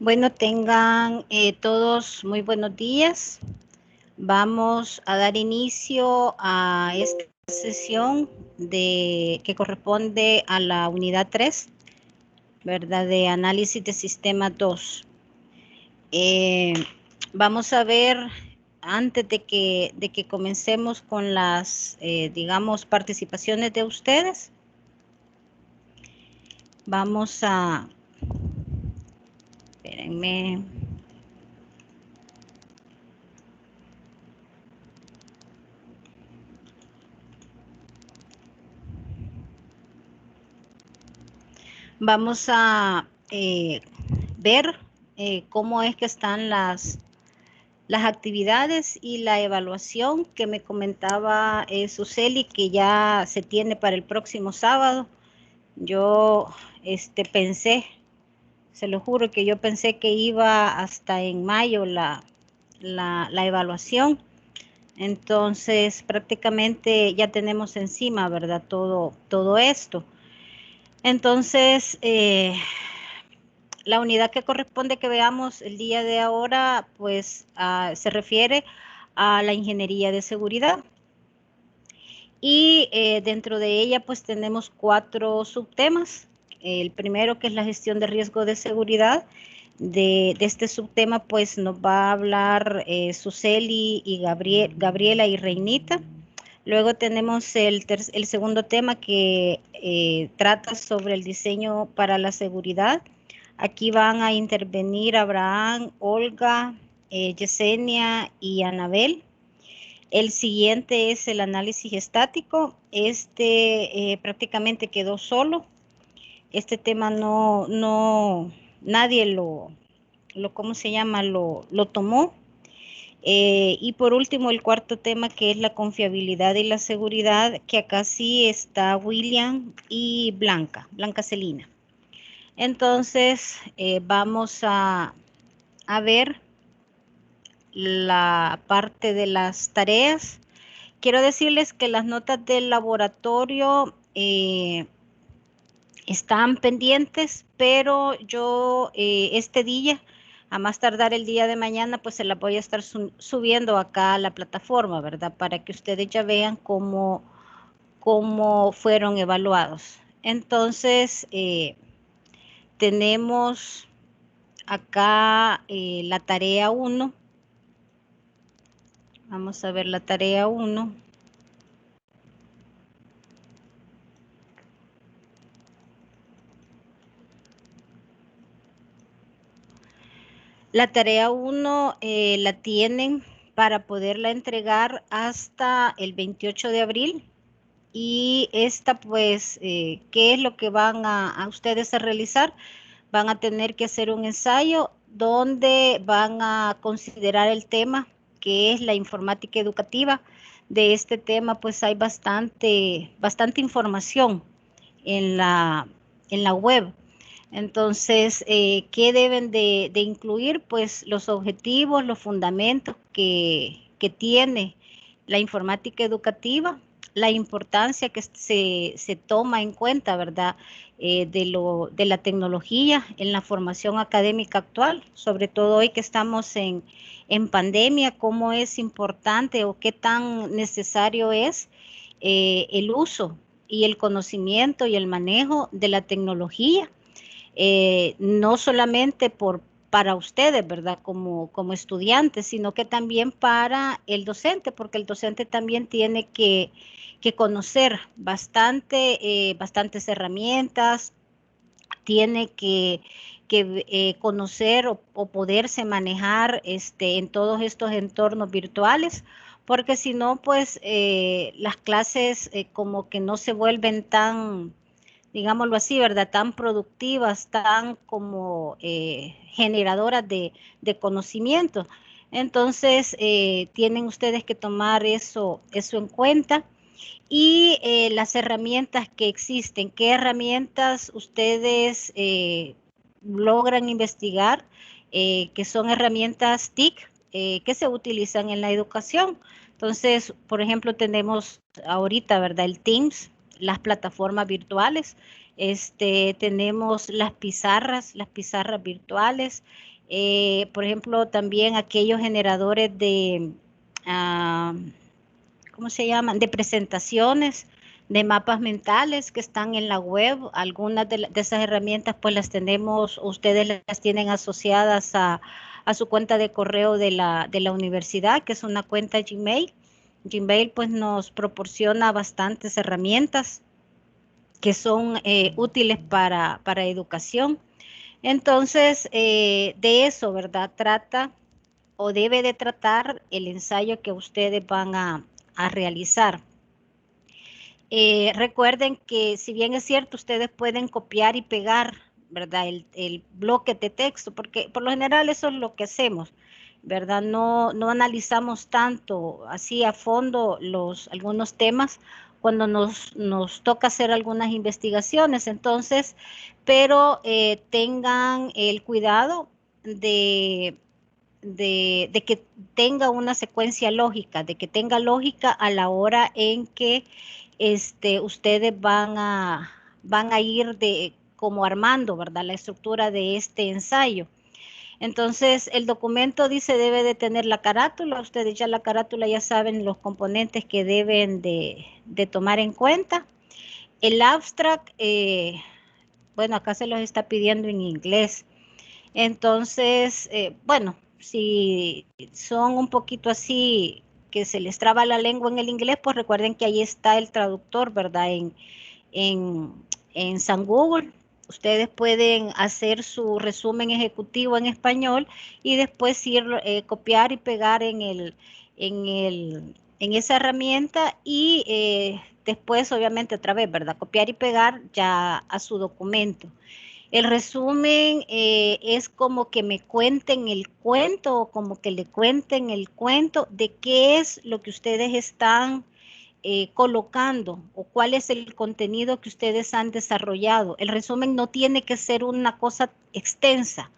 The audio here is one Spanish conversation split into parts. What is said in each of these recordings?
Bueno, tengan todos muy buenos días. Vamos a dar inicio a esta sesión que corresponde a la unidad 3, ¿verdad? De análisis de sistema 2. Vamos a ver, antes de que comencemos con las, digamos, participaciones de ustedes, vamos a, espérenme. Vamos a ver cómo es que están las actividades y la evaluación que me comentaba Suseli, que ya se tiene para el próximo sábado. Yo pensé, se lo juro que yo pensé que iba hasta en mayo la evaluación. Entonces prácticamente ya tenemos encima, ¿verdad? Todo esto. Entonces, la unidad que corresponde que veamos el día de ahora, pues se refiere a la ingeniería de seguridad. Y dentro de ella, pues tenemos 4 subtemas. El primero, que es la gestión de riesgo de seguridad. De este subtema, pues nos va a hablar Suseli y Gabriela y Reinita. Luego tenemos el segundo tema que trata sobre el diseño para la seguridad. Aquí van a intervenir Abraham, Olga, Yesenia y Anabel. El siguiente es el análisis estático. Prácticamente quedó solo. Este tema nadie ¿cómo se llama? Lo tomó. Y por último, el cuarto tema, que es la confiabilidad y la seguridad, que acá sí está William y Blanca Celina. Entonces, vamos a ver la parte de las tareas. Quiero decirles que las notas del laboratorio están pendientes, pero yo este día, a más tardar el día de mañana, pues se las voy a estar subiendo acá a la plataforma, ¿verdad? Para que ustedes ya vean cómo fueron evaluados. Entonces, tenemos acá la tarea 1. Vamos a ver la tarea 1. La tarea 1 la tienen para poderla entregar hasta el 28 de abril. Y esta, pues, ¿qué es lo que van a ustedes a realizar? Van a tener que hacer un ensayo donde van a considerar el tema, que es la informática educativa. De este tema, pues, hay bastante información en la web. Entonces, ¿qué deben de incluir? Pues los objetivos, los fundamentos que tiene la informática educativa, la importancia que se toma en cuenta, ¿verdad? De la tecnología en la formación académica actual, sobre todo hoy que estamos en pandemia, cómo es importante o qué tan necesario es el uso y el conocimiento y el manejo de la tecnología, no solamente para ustedes, ¿verdad? Como estudiantes, sino que también para el docente, porque el docente también tiene que conocer bastantes herramientas, tiene que conocer o poderse manejar en todos estos entornos virtuales, porque si no, pues las clases como que no se vuelven tan, digámoslo así, ¿verdad? Tan productivas, tan como generadoras de conocimiento. Entonces, tienen ustedes que tomar eso en cuenta. Y las herramientas que existen, ¿qué herramientas ustedes logran investigar? Que son herramientas TIC que se utilizan en la educación. Entonces, por ejemplo, tenemos ahorita, ¿verdad? El Teams, las plataformas virtuales, tenemos las pizarras virtuales, Por ejemplo, también aquellos generadores de, ¿cómo se llaman? De presentaciones, de mapas mentales que están en la web. Algunas de esas herramientas pues las tenemos, ustedes las tienen asociadas a su cuenta de correo de la universidad, que es una cuenta Gmail. Gmail pues nos proporciona bastantes herramientas que son útiles para educación. Entonces, de eso, ¿verdad? Trata o debe de tratar el ensayo que ustedes van a realizar. Recuerden que si bien es cierto, ustedes pueden copiar y pegar, ¿verdad? El bloque de texto, porque por lo general eso es lo que hacemos, ¿verdad? No analizamos tanto así a fondo algunos temas cuando nos toca hacer algunas investigaciones. Entonces, pero tengan el cuidado de que tenga una secuencia lógica, de que tenga lógica a la hora en que ustedes van a ir como armando, ¿verdad? La estructura de este ensayo. Entonces, el documento dice debe de tener la carátula. Ustedes ya la carátula ya saben los componentes que deben de tomar en cuenta. El abstract, bueno, acá se los está pidiendo en inglés. Entonces, bueno, si son un poquito así que se les traba la lengua en el inglés, pues recuerden que ahí está el traductor, ¿verdad? En, en San Google. Ustedes pueden hacer su resumen ejecutivo en español y después ir copiar y pegar en esa herramienta y después, obviamente, otra vez, ¿verdad? Copiar y pegar ya a su documento. El resumen es como que me cuenten el cuento o como que le cuenten el cuento de qué es lo que ustedes están colocando o cuál es el contenido que ustedes han desarrollado. El resumen no tiene que ser una cosa extensa,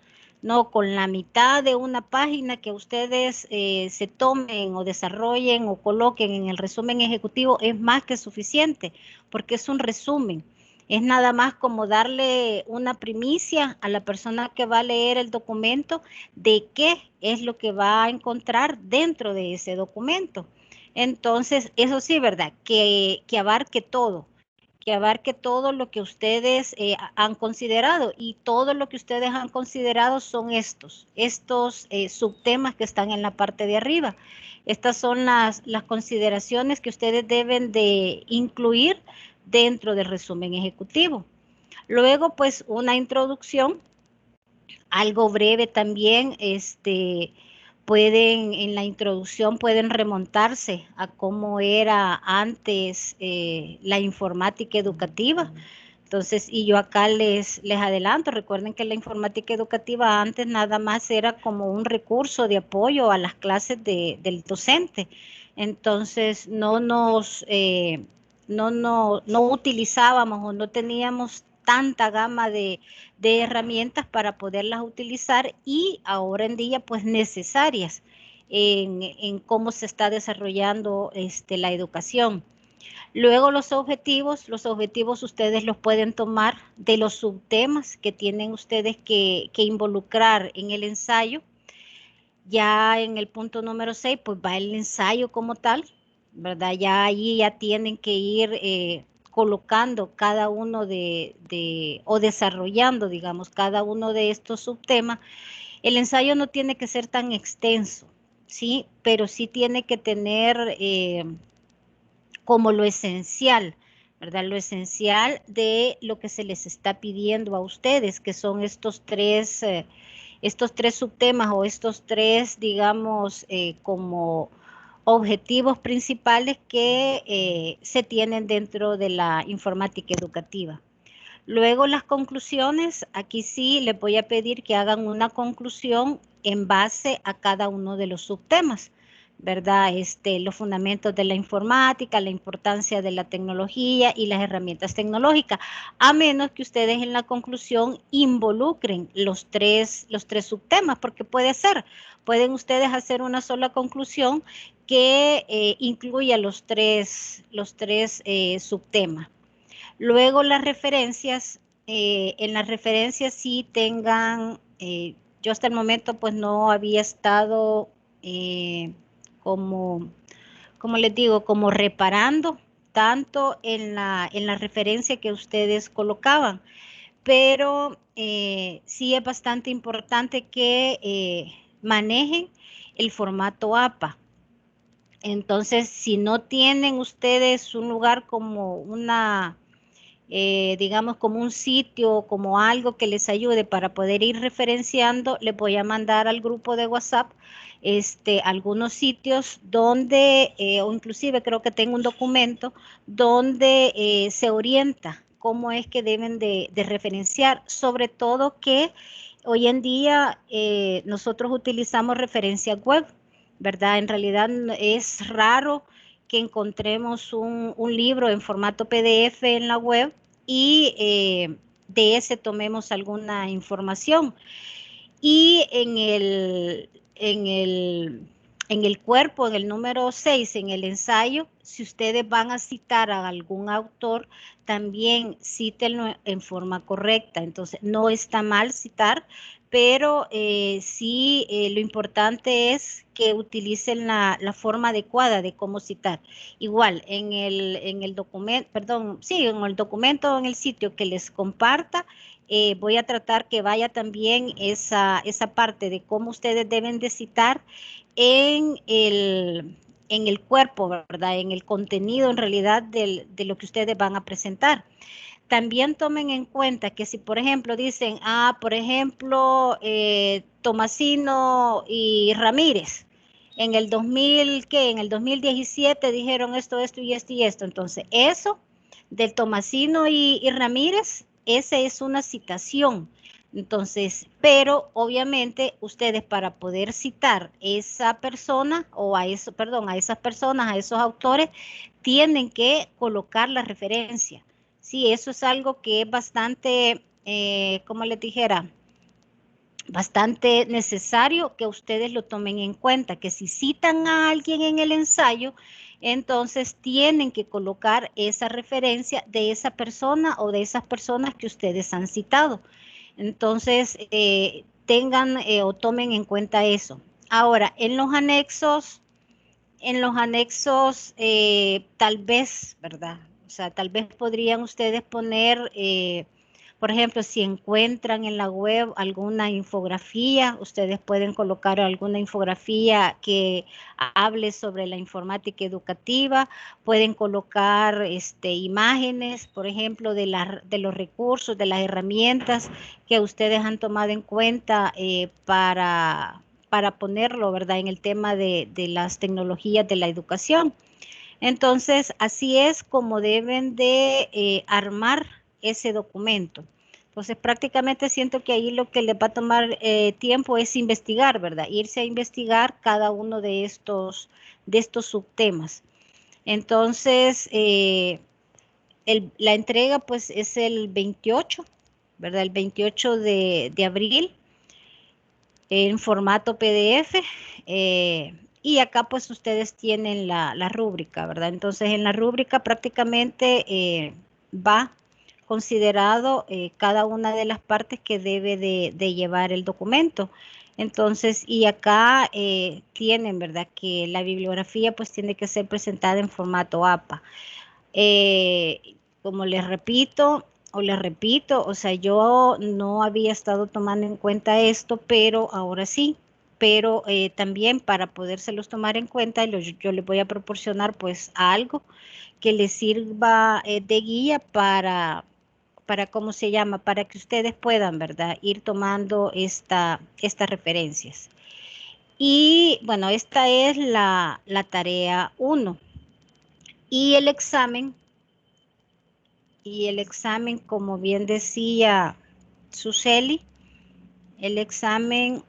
no, con la mitad de una página que ustedes se tomen o desarrollen o coloquen en el resumen ejecutivo es más que suficiente porque es un resumen. Es nada más como darle una primicia a la persona que va a leer el documento de qué es lo que va a encontrar dentro de ese documento. Entonces, eso sí, ¿verdad? Que abarque todo lo que ustedes han considerado y todo lo que ustedes han considerado son estos subtemas que están en la parte de arriba. Estas son las consideraciones que ustedes deben de incluir dentro del resumen ejecutivo. Luego, pues, una introducción, algo breve también, en la introducción pueden remontarse a cómo era antes la informática educativa. Entonces, y yo acá les adelanto, recuerden que la informática educativa antes nada más era como un recurso de apoyo a las clases del docente. Entonces, no utilizábamos o no teníamos tanta gama de herramientas para poderlas utilizar y ahora en día pues necesarias en cómo se está desarrollando la educación. Luego los objetivos ustedes los pueden tomar de los subtemas que tienen ustedes que involucrar en el ensayo. Ya en el punto número 6, pues va el ensayo como tal, ¿verdad? Ya ahí ya tienen que ir colocando cada uno o desarrollando, digamos, cada uno de estos subtemas. El ensayo no tiene que ser tan extenso, ¿sí? Pero sí tiene que tener como lo esencial, ¿verdad? Lo esencial de lo que se les está pidiendo a ustedes, que son estos tres subtemas o estos tres, digamos, como objetivos principales que se tienen dentro de la informática educativa. Luego las conclusiones, aquí sí les voy a pedir que hagan una conclusión en base a cada uno de los subtemas, ¿verdad? Los fundamentos de la informática, la importancia de la tecnología y las herramientas tecnológicas, a menos que ustedes en la conclusión involucren los tres subtemas, porque pueden ustedes hacer una sola conclusión que incluya los tres subtemas. Luego las referencias, en las referencias sí tengan, yo hasta el momento pues no había estado como, como les digo, como reparando tanto en la referencia que ustedes colocaban, pero sí es bastante importante que manejen el formato APA. Entonces, si no tienen ustedes un lugar como una, digamos, como un sitio, como algo que les ayude para poder ir referenciando, les voy a mandar al grupo de WhatsApp algunos sitios donde, o inclusive creo que tengo un documento donde se orienta cómo es que deben de referenciar, sobre todo que hoy en día nosotros utilizamos referencias web, ¿verdad? En realidad es raro que encontremos un libro en formato PDF en la web y de ese tomemos alguna información. Y en el cuerpo, en el número 6, en el ensayo, si ustedes van a citar a algún autor, también cítenlo en forma correcta. Entonces, no está mal citar, pero sí lo importante es que utilicen la forma adecuada de cómo citar. Igual, en el documento, perdón, sí, en el documento, en el sitio que les comparta, voy a tratar que vaya también esa parte de cómo ustedes deben de citar en en el cuerpo, ¿verdad? En el contenido en realidad de lo que ustedes van a presentar. También tomen en cuenta que si, por ejemplo, dicen, por ejemplo, Tomasino y Ramírez, en el 2000, ¿qué? En el 2017 dijeron esto y esto. Entonces, eso del Tomasino y Ramírez, esa es una citación. Entonces, pero obviamente ustedes para poder citar esa persona o a eso, perdón, a esas personas, a esos autores, tienen que colocar la referencia. Sí, eso es algo que es bastante, como les dijera, bastante necesario que ustedes lo tomen en cuenta, que si citan a alguien en el ensayo, entonces tienen que colocar esa referencia de esa persona o de esas personas que ustedes han citado. Entonces, tengan o tomen en cuenta eso. Ahora, en los anexos, tal vez, ¿verdad? O sea, tal vez podrían ustedes poner, por ejemplo, si encuentran en la web alguna infografía, ustedes pueden colocar alguna infografía que hable sobre la informática educativa, pueden colocar imágenes, por ejemplo, de los recursos, de las herramientas que ustedes han tomado en cuenta para ponerlo, ¿verdad?, en el tema de las tecnologías de la educación. Entonces, así es como deben de armar ese documento. Entonces, prácticamente siento que ahí lo que les va a tomar tiempo es investigar, ¿verdad? Irse a investigar cada uno de estos subtemas. Entonces, la entrega pues es el 28, ¿verdad? El 28 de abril en formato PDF. Y acá pues ustedes tienen la rúbrica, ¿verdad? Entonces en la rúbrica prácticamente va considerado cada una de las partes que debe de llevar el documento. Entonces, y acá tienen, ¿verdad? Que la bibliografía pues tiene que ser presentada en formato APA. Como les repito, o sea, yo no había estado tomando en cuenta esto, pero ahora sí. Pero también para podérselos tomar en cuenta, yo les voy a proporcionar pues algo que les sirva de guía ¿cómo se llama? Para que ustedes puedan, ¿verdad? Ir tomando estas referencias. Y bueno, esta es la tarea 1. Y el examen como bien decía Suseli, el examen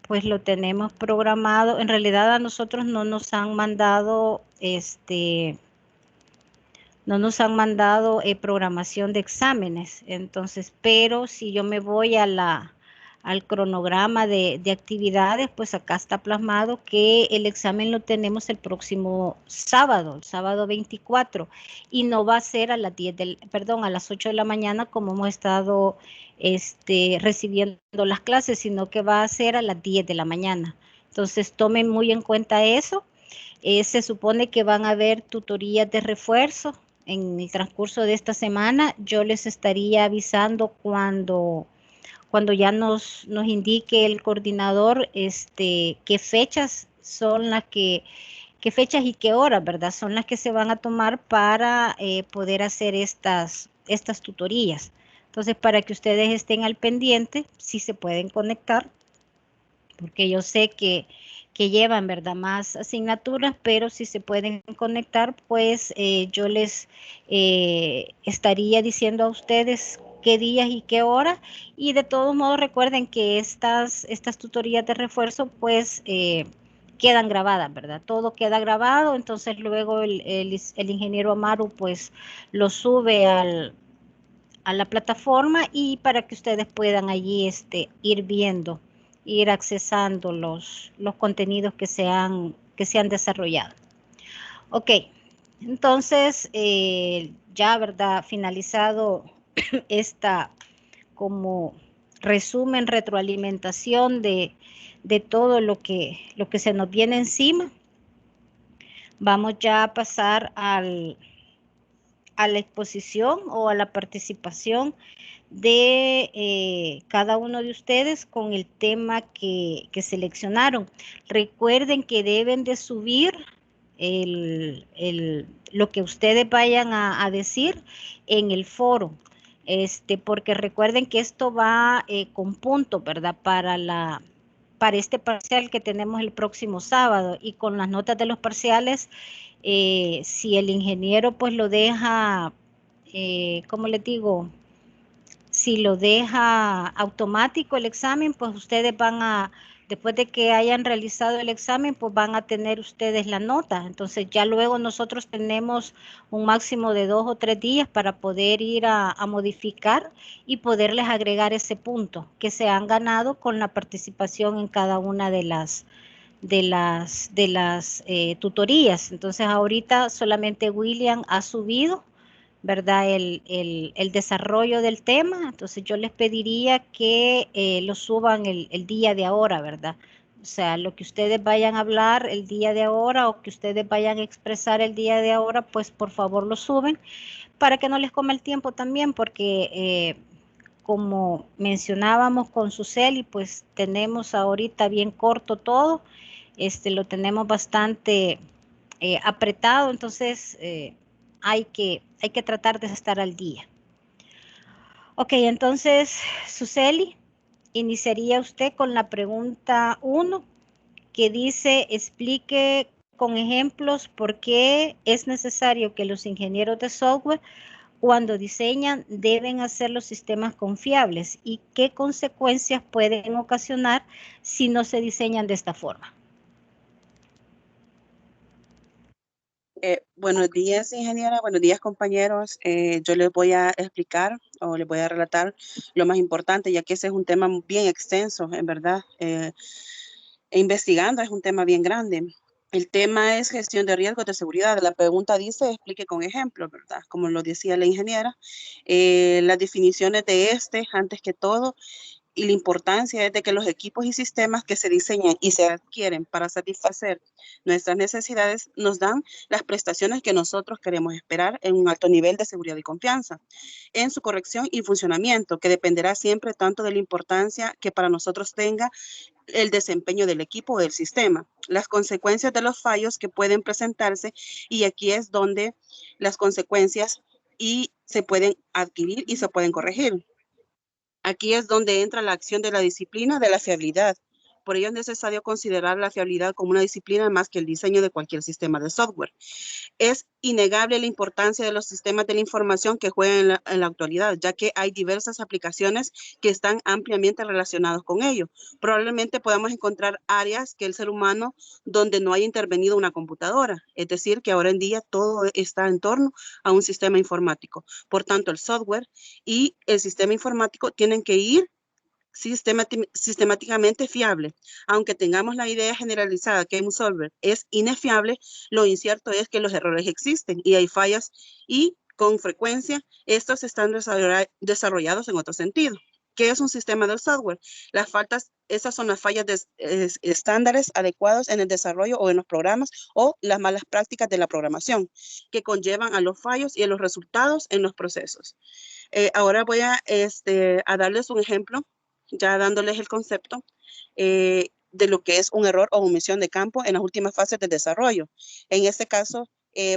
pues lo tenemos programado. En realidad a nosotros no nos han mandado no nos han mandado programación de exámenes. Entonces, pero si yo me voy a al cronograma de actividades, pues acá está plasmado que el examen lo tenemos el próximo sábado, el sábado 24, y no va a ser a las 8 de la mañana como hemos estado recibiendo las clases, sino que va a ser a las 10 de la mañana. Entonces tomen muy en cuenta eso. Se supone que van a haber tutorías de refuerzo en el transcurso de esta semana. Yo les estaría avisando cuando ya nos indique el coordinador qué fechas son qué fechas y qué horas, ¿verdad? Son las que se van a tomar para poder hacer estas tutorías. Entonces, para que ustedes estén al pendiente, si se pueden conectar, porque yo sé que llevan, ¿verdad?, más asignaturas, pero si se pueden conectar, pues yo les estaría diciendo a ustedes qué días y qué horas, y de todos modos recuerden que estas tutorías de refuerzo, pues quedan grabadas, ¿verdad? Todo queda grabado, entonces luego el ingeniero Amaru, pues lo sube a la plataforma y para que ustedes puedan allí ir viendo, ir accesando los contenidos que se han desarrollado. Ok, entonces ya, ¿verdad? Finalizado esta como resumen, retroalimentación de todo lo que se nos viene encima. Vamos ya a pasar a la exposición o a la participación de cada uno de ustedes con el tema que seleccionaron. Recuerden que deben de subir lo que ustedes vayan a decir en el foro, porque recuerden que esto va con punto, ¿verdad? Para este parcial que tenemos el próximo sábado, y con las notas de los parciales, si el ingeniero pues lo deja, ¿cómo les digo? Si lo deja automático el examen, pues ustedes después de que hayan realizado el examen, pues van a tener ustedes la nota. Entonces ya luego nosotros tenemos un máximo de 2 o 3 días para poder ir a modificar y poderles agregar ese punto que se han ganado con la participación en cada una de las tutorías. Entonces ahorita solamente William ha subido, ¿verdad?, el desarrollo del tema. Entonces yo les pediría que lo suban el día de ahora, ¿verdad? O sea, lo que ustedes vayan a hablar el día de ahora o que ustedes vayan a expresar el día de ahora, pues por favor lo suben para que no les coma el tiempo también, porque como mencionábamos con Suseli, pues tenemos ahorita bien corto todo, lo tenemos bastante apretado, entonces hay que tratar de estar al día. Ok, entonces, Suseli, iniciaría usted con la pregunta 1, que dice: explique con ejemplos por qué es necesario que los ingenieros de software, cuando diseñan, deben hacer los sistemas confiables y qué consecuencias pueden ocasionar si no se diseñan de esta forma. Buenos días, ingeniera. Buenos días, compañeros. Yo les voy a explicar o les voy a relatar lo más importante, ya que ese es un tema bien extenso, en verdad. Investigando es un tema bien grande. El tema es gestión de riesgos de seguridad. La pregunta dice: explique con ejemplos, ¿verdad? Como lo decía la ingeniera, las definiciones de antes que todo, y la importancia es de que los equipos y sistemas que se diseñan y se adquieren para satisfacer nuestras necesidades nos dan las prestaciones que nosotros queremos esperar en un alto nivel de seguridad y confianza en su corrección y funcionamiento, que dependerá siempre tanto de la importancia que para nosotros tenga el desempeño del equipo o del sistema, las consecuencias de los fallos que pueden presentarse, y aquí es donde las consecuencias se pueden adquirir y se pueden corregir. Aquí es donde entra la acción de la disciplina de la fiabilidad. Por ello es necesario considerar la fiabilidad como una disciplina más que el diseño de cualquier sistema de software. Es innegable la importancia de los sistemas de la información que juegan en la actualidad, ya que hay diversas aplicaciones que están ampliamente relacionadas con ello. Probablemente podamos encontrar áreas que el ser humano donde no haya intervenido una computadora, es decir, que ahora en día todo está en torno a un sistema informático. Por tanto, el software y el sistema informático tienen que ir sistemáticamente fiable. Aunque tengamos la idea generalizada que un software es inefiable, lo incierto es que los errores existen y hay fallas y con frecuencia estos están desarrollados en otro sentido. ¿Qué es un sistema del software? Esas son las fallas de estándares adecuados en el desarrollo o en los programas o las malas prácticas de la programación que conllevan a los fallos y a los resultados en los procesos. Ahora voy a darles un ejemplo, ya dándoles el concepto de lo que es un error o omisión de campo en las últimas fases de desarrollo. En este caso,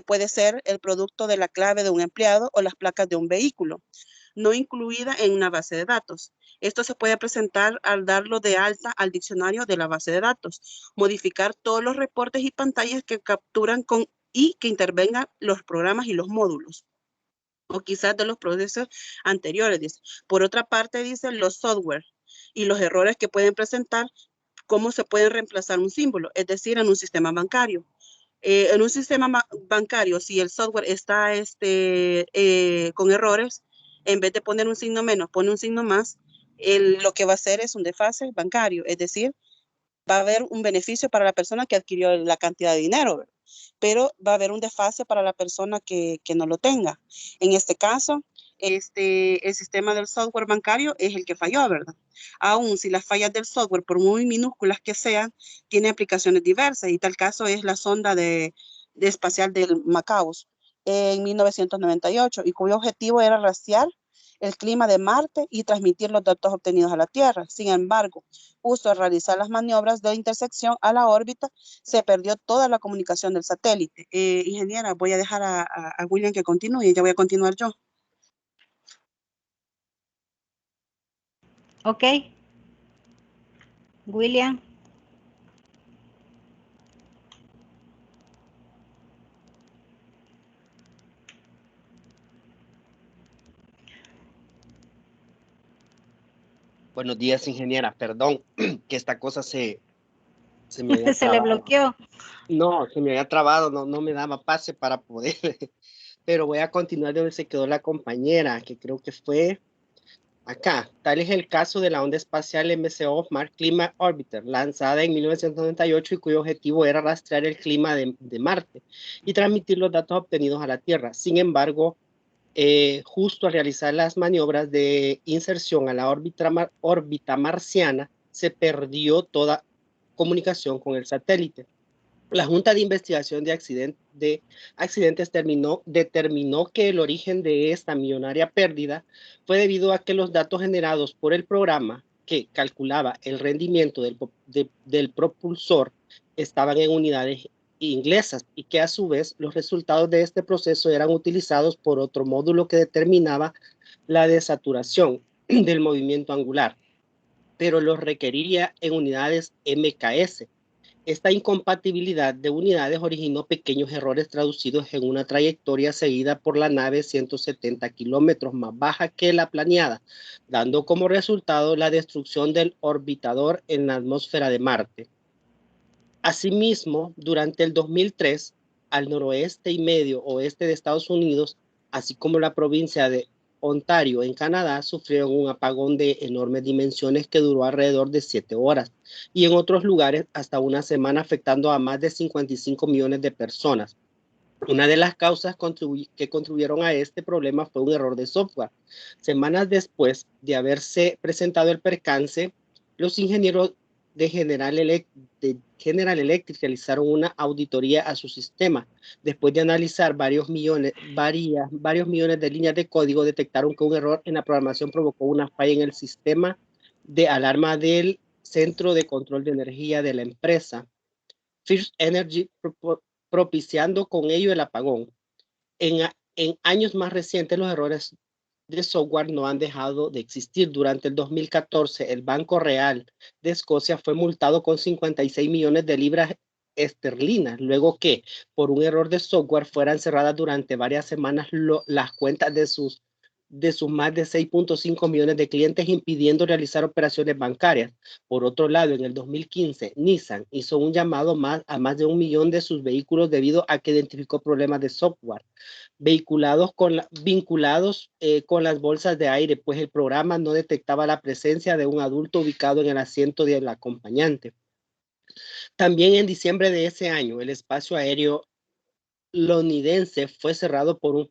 puede ser el producto de la clave de un empleado o las placas de un vehículo, no incluida en una base de datos. Esto se puede presentar al darlo de alta al diccionario de la base de datos, modificar todos los reportes y pantallas que capturan y que intervengan los programas y los módulos, o quizás de los procesos anteriores. Dice. Por otra parte, dicen los software y los errores que pueden presentar, cómo se puede reemplazar un símbolo, es decir, en un sistema bancario. En un sistema bancario, si el software está con errores, en vez de poner un signo menos, pone un signo más, lo que va a hacer es un desfase bancario, es decir, va a haber un beneficio para la persona que adquirió la cantidad de dinero, ¿verdad? Pero va a haber un desfase para la persona que no lo tenga. En este caso, el sistema del software bancario es el que falló, ¿verdad? Aún si las fallas del software, por muy minúsculas que sean, tienen aplicaciones diversas, y tal caso es la sonda de espacial del Macaus en 1998, y cuyo objetivo era rastrear el clima de Marte y transmitir los datos obtenidos a la Tierra. Sin embargo, justo al realizar las maniobras de intersección a la órbita, se perdió toda la comunicación del satélite. Ingeniera, voy a dejar a William que continúe y ya voy a continuar yo. Ok. William. Buenos días, ingeniera. Perdón que esta cosa se me había Se le trabado. bloqueó. No, se me había trabado, no me daba pase para poder. Pero voy a continuar de donde se quedó la compañera, que creo que fue acá. Tal es el caso de la onda espacial MCO Mars Climate Orbiter, lanzada en 1998 y cuyo objetivo era rastrear el clima de Marte y transmitir los datos obtenidos a la Tierra. Sin embargo, justo al realizar las maniobras de inserción a la órbita marciana, se perdió toda comunicación con el satélite. La Junta de Investigación de Accidentes determinó que el origen de esta millonaria pérdida fue debido a que los datos generados por el programa que calculaba el rendimiento del propulsor estaban en unidades inglesas y que a su vez los resultados de este proceso eran utilizados por otro módulo que determinaba la desaturación del movimiento angular, pero los requería en unidades MKS. Esta incompatibilidad de unidades originó pequeños errores traducidos en una trayectoria seguida por la nave 170 kilómetros más baja que la planeada, dando como resultado la destrucción del orbitador en la atmósfera de Marte. Asimismo, durante el 2003, al noroeste y medio oeste de Estados Unidos, así como la provincia de Ontario en Canadá, sufrieron un apagón de enormes dimensiones que duró alrededor de 7 horas y en otros lugares hasta una semana, afectando a más de 55 millones de personas. Una de las causas que contribuyeron a este problema fue un error de software. Semanas después de haberse presentado el percance, los ingenieros de General Electric realizaron una auditoría a su sistema. Después de analizar varios millones de líneas de código, detectaron que un error en la programación provocó una falla en el sistema de alarma del Centro de Control de Energía de la empresa First Energy, propiciando con ello el apagón. En años más recientes, los errores de software no han dejado de existir. Durante el 2014, el Banco Real de Escocia fue multado con 56 millones de libras esterlinas, luego que por un error de software fueran cerradas durante varias semanas las cuentas de sus de sus más de 6.5 millones de clientes, impidiendo realizar operaciones bancarias. Por otro lado, en el 2015, Nissan hizo un llamado a más de 1 millón de sus vehículos debido a que identificó problemas de software vinculados con las bolsas de aire, pues el programa no detectaba la presencia de un adulto ubicado en el asiento del acompañante. También en diciembre de ese año, el espacio aéreo londinense fue cerrado por un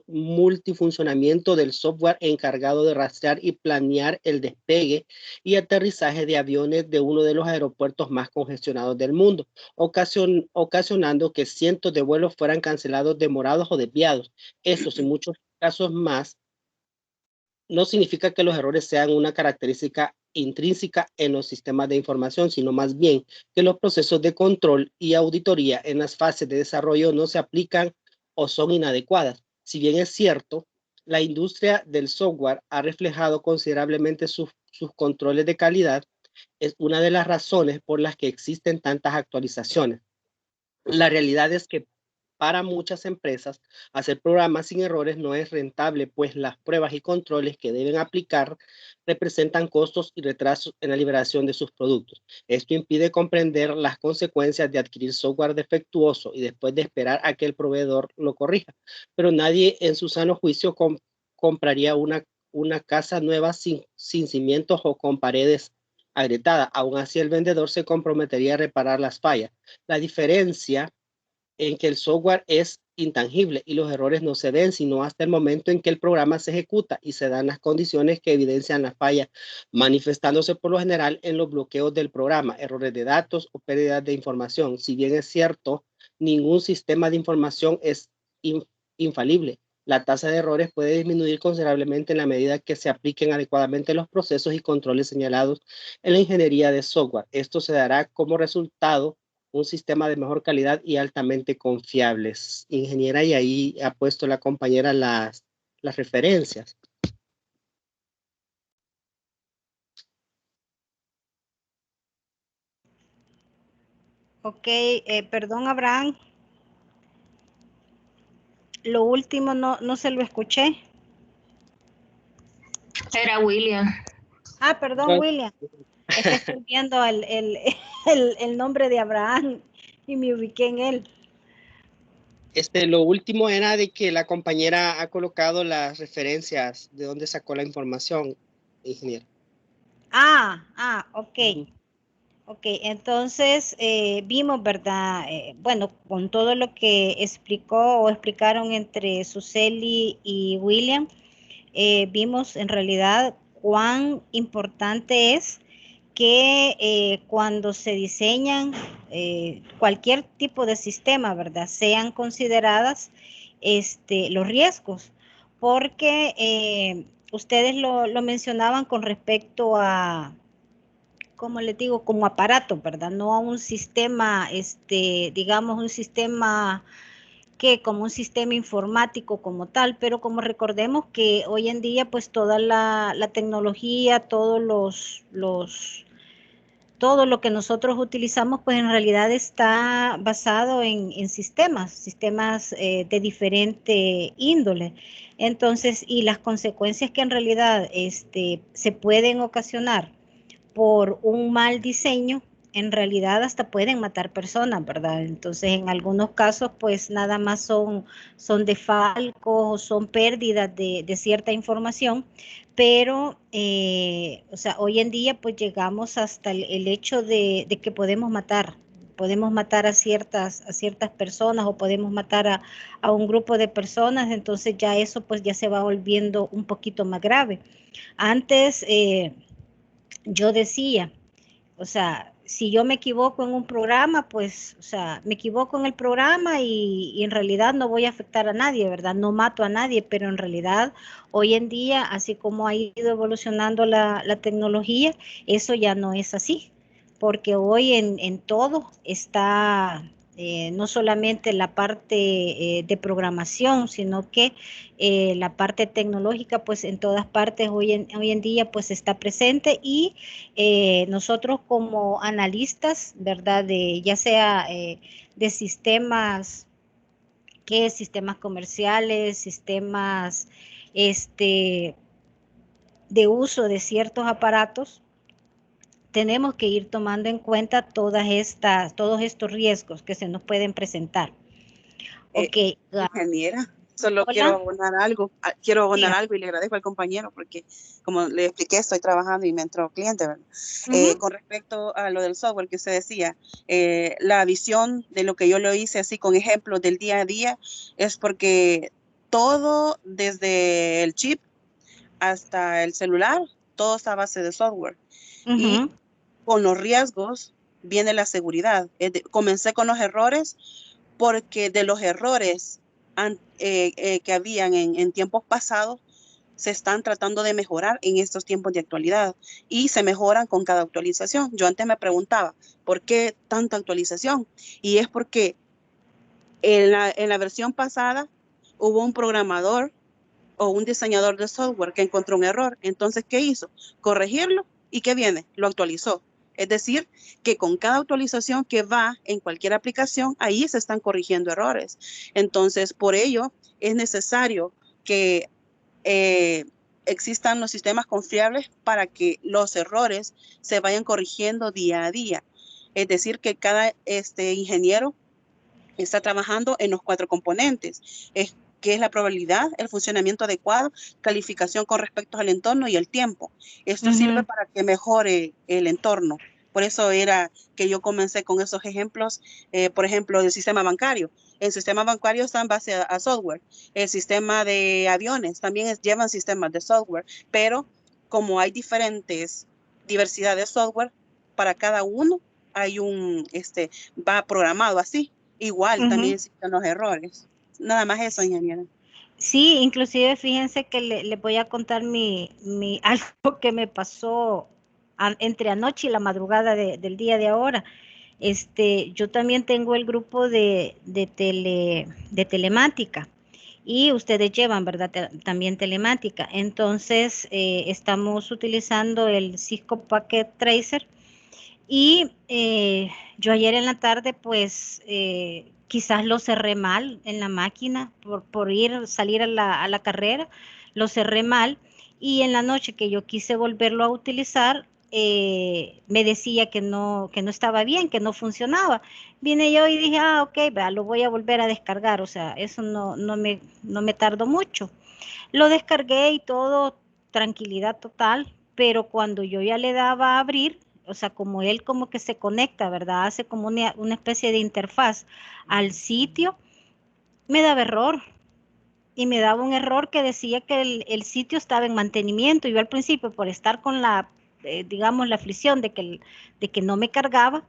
multifuncionamiento del software encargado de rastrear y planear el despegue y aterrizaje de aviones de uno de los aeropuertos más congestionados del mundo, ocasionando que cientos de vuelos fueran cancelados, demorados o desviados. Estos y muchos casos más no significa que los errores sean una característica intrínseca en los sistemas de información, sino más bien que los procesos de control y auditoría en las fases de desarrollo no se aplican o son inadecuadas. Si bien es cierto, la industria del software ha reflejado considerablemente sus controles de calidad, es una de las razones por las que existen tantas actualizaciones. La realidad es que para muchas empresas, hacer programas sin errores no es rentable, pues las pruebas y controles que deben aplicar representan costos y retrasos en la liberación de sus productos. Esto impide comprender las consecuencias de adquirir software defectuoso y después de esperar a que el proveedor lo corrija. Pero nadie en su sano juicio compraría una casa nueva sin cimientos o con paredes agrietadas. Aún así, el vendedor se comprometería a reparar las fallas. La diferencia en que el software es intangible y los errores no se ven sino hasta el momento en que el programa se ejecuta y se dan las condiciones que evidencian la falla, manifestándose por lo general en los bloqueos del programa, errores de datos o pérdidas de información. Si bien es cierto, ningún sistema de información es infalible. La tasa de errores puede disminuir considerablemente en la medida que se apliquen adecuadamente los procesos y controles señalados en la ingeniería de software. Esto se dará como resultado un sistema de mejor calidad y altamente confiables. Ingeniera, y ahí ha puesto la compañera las referencias. Ok, perdón, Abraham. Lo último no se lo escuché. Era William. Ah, perdón, William. Es que estoy viendo el nombre de Abraham y me ubiqué en él. Lo último era de que la compañera ha colocado las referencias de dónde sacó la información, ingeniero. Ok. Ok, entonces vimos, ¿verdad? Bueno, con todo lo que explicó o explicaron entre Suseli y William, vimos en realidad cuán importante es que cuando se diseñan cualquier tipo de sistema, ¿verdad? Sean consideradas los riesgos, porque ustedes lo mencionaban con respecto a, como les digo, como aparato, ¿verdad? No a un sistema, digamos, un sistema que como un sistema informático como tal, pero como recordemos que hoy en día pues toda la tecnología, todo lo que nosotros utilizamos pues en realidad está basado en sistemas de diferente índole. Entonces, y las consecuencias que en realidad se pueden ocasionar por un mal diseño, en realidad hasta pueden matar personas, ¿verdad? Entonces, en algunos casos, pues nada más son desfalcos o son pérdidas de cierta información, pero, o sea, hoy en día, pues llegamos hasta el hecho de que podemos matar a ciertas personas o podemos matar a un grupo de personas, entonces ya eso pues ya se va volviendo un poquito más grave. Antes, yo decía, o sea, si yo me equivoco en un programa, pues, o sea, me equivoco en el programa y en realidad no voy a afectar a nadie, ¿verdad? No mato a nadie, pero en realidad hoy en día, así como ha ido evolucionando la tecnología, eso ya no es así, porque hoy en todo está no solamente la parte de programación, sino que la parte tecnológica, pues en todas partes hoy en día, pues está presente y nosotros como analistas, ¿verdad? Ya sea de sistemas, ¿qué? Sistemas comerciales, sistemas de uso de ciertos aparatos, tenemos que ir tomando en cuenta todos estos riesgos que se nos pueden presentar. Ok. Ingeniera, solo Hola. quiero abonar algo y le agradezco al compañero porque, como le expliqué, estoy trabajando y me entró cliente, ¿verdad? Con respecto a lo del software que usted decía, la visión de lo que yo lo hice así con ejemplos del día a día es porque todo, desde el chip hasta el celular, todo está a base de software. Y con los riesgos viene la seguridad. Comencé con los errores porque de los errores que habían en tiempos pasados se están tratando de mejorar en estos tiempos de actualidad y se mejoran con cada actualización. Yo antes me preguntaba, ¿por qué tanta actualización? Y es porque en la versión pasada hubo un programador o un diseñador de software que encontró un error. Entonces, ¿qué hizo? Corregirlo y ¿qué viene? Lo actualizó. Es decir, que con cada actualización que va en cualquier aplicación, ahí se están corrigiendo errores. Entonces, por ello, es necesario que existan los sistemas confiables para que los errores se vayan corrigiendo día a día. Es decir, que cada ingeniero está trabajando en los 4 componentes, que es la probabilidad, el funcionamiento adecuado, calificación con respecto al entorno y el tiempo. Esto sirve para que mejore el entorno. Por eso era que yo comencé con esos ejemplos, por ejemplo, del sistema bancario. El sistema bancario está en base a software. El sistema de aviones también llevan sistemas de software, pero como hay diversidad de software, para cada uno hay va programado así. Igual también existen los errores. Nada más eso, ingeniera. Sí, inclusive fíjense que le voy a contar algo que me pasó entre anoche y la madrugada del día de ahora. Yo también tengo el grupo de telemática y ustedes llevan, ¿verdad? También telemática. Entonces, estamos utilizando el Cisco Packet Tracer y yo ayer en la tarde, pues, quizás lo cerré mal en la máquina por salir a la carrera, lo cerré mal y en la noche que yo quise volverlo a utilizar, me decía que no estaba bien, que no funcionaba. Vine yo y dije, ok, lo voy a volver a descargar, o sea, eso no me tardó mucho. Lo descargué y todo, tranquilidad total, pero cuando yo ya le daba a abrir, o sea, como él como que se conecta, ¿verdad? Hace como una especie de interfaz al sitio, me daba error. Y me daba un error que decía que el sitio estaba en mantenimiento. Yo al principio, por estar con digamos, la aflicción de que no me cargaba,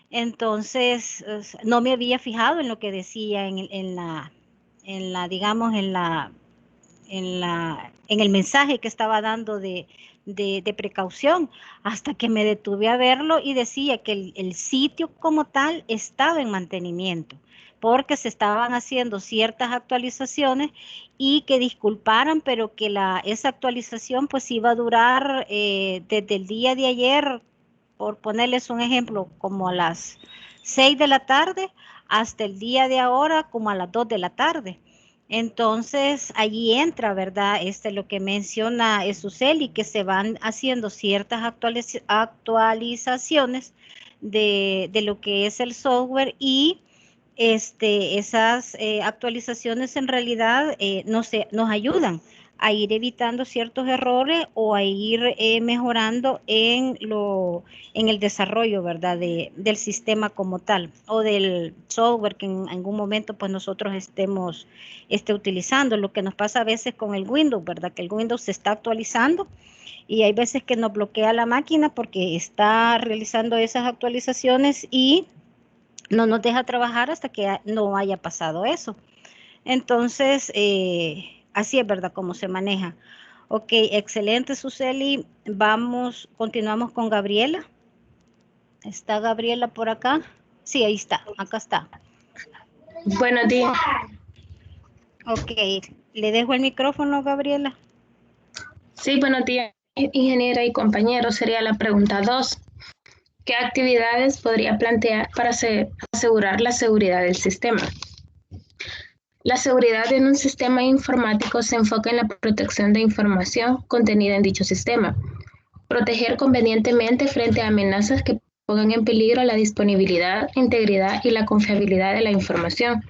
entonces no me había fijado en lo que decía digamos, en el mensaje que estaba dando de precaución, hasta que me detuve a verlo y decía que el sitio como tal estaba en mantenimiento, porque se estaban haciendo ciertas actualizaciones y que disculparan, pero que esa actualización pues iba a durar desde el día de ayer, por ponerles un ejemplo, como a las 6 de la tarde hasta el día de ahora como a las 2 de la tarde. Entonces, allí entra, ¿verdad? Lo que menciona Suseli, que se van haciendo ciertas actualizaciones de lo que es el software y esas actualizaciones en realidad nos ayudan a ir evitando ciertos errores o a ir mejorando en el desarrollo, ¿verdad? Del sistema como tal o del software que en algún momento pues nosotros estemos utilizando. Lo que nos pasa a veces con el Windows, ¿verdad? Que el Windows se está actualizando y hay veces que nos bloquea la máquina porque está realizando esas actualizaciones y no nos deja trabajar hasta que no haya pasado eso. Entonces, así es, ¿verdad? Cómo se maneja. Ok, excelente, Suseli. Continuamos con Gabriela. ¿Está Gabriela por acá? Sí, ahí está, acá está. Buenos días. Ok, le dejo el micrófono, Gabriela. Sí, buenos días, ingeniera y compañeros. Sería la pregunta 2. ¿Qué actividades podría plantear para asegurar la seguridad del sistema? La seguridad en un sistema informático se enfoca en la protección de información contenida en dicho sistema, proteger convenientemente frente a amenazas que pongan en peligro la disponibilidad, integridad y la confiabilidad de la información.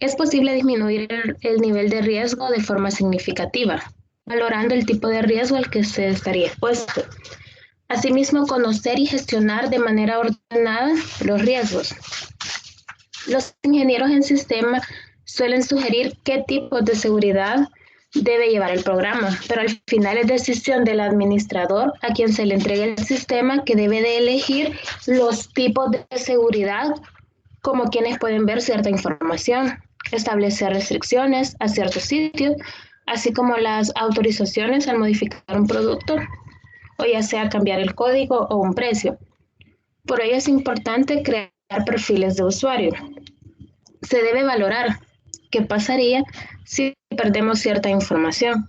Es posible disminuir el nivel de riesgo de forma significativa, valorando el tipo de riesgo al que se estaría expuesto. Asimismo, conocer y gestionar de manera ordenada los riesgos. Los ingenieros en sistema suelen sugerir qué tipo de seguridad debe llevar el programa, pero al final es decisión del administrador a quien se le entregue el sistema que debe de elegir los tipos de seguridad como quienes pueden ver cierta información, establecer restricciones a ciertos sitios, así como las autorizaciones al modificar un producto o ya sea cambiar el código o un precio. Por ello es importante crear perfiles de usuario. Se debe valorar qué pasaría si perdemos cierta información.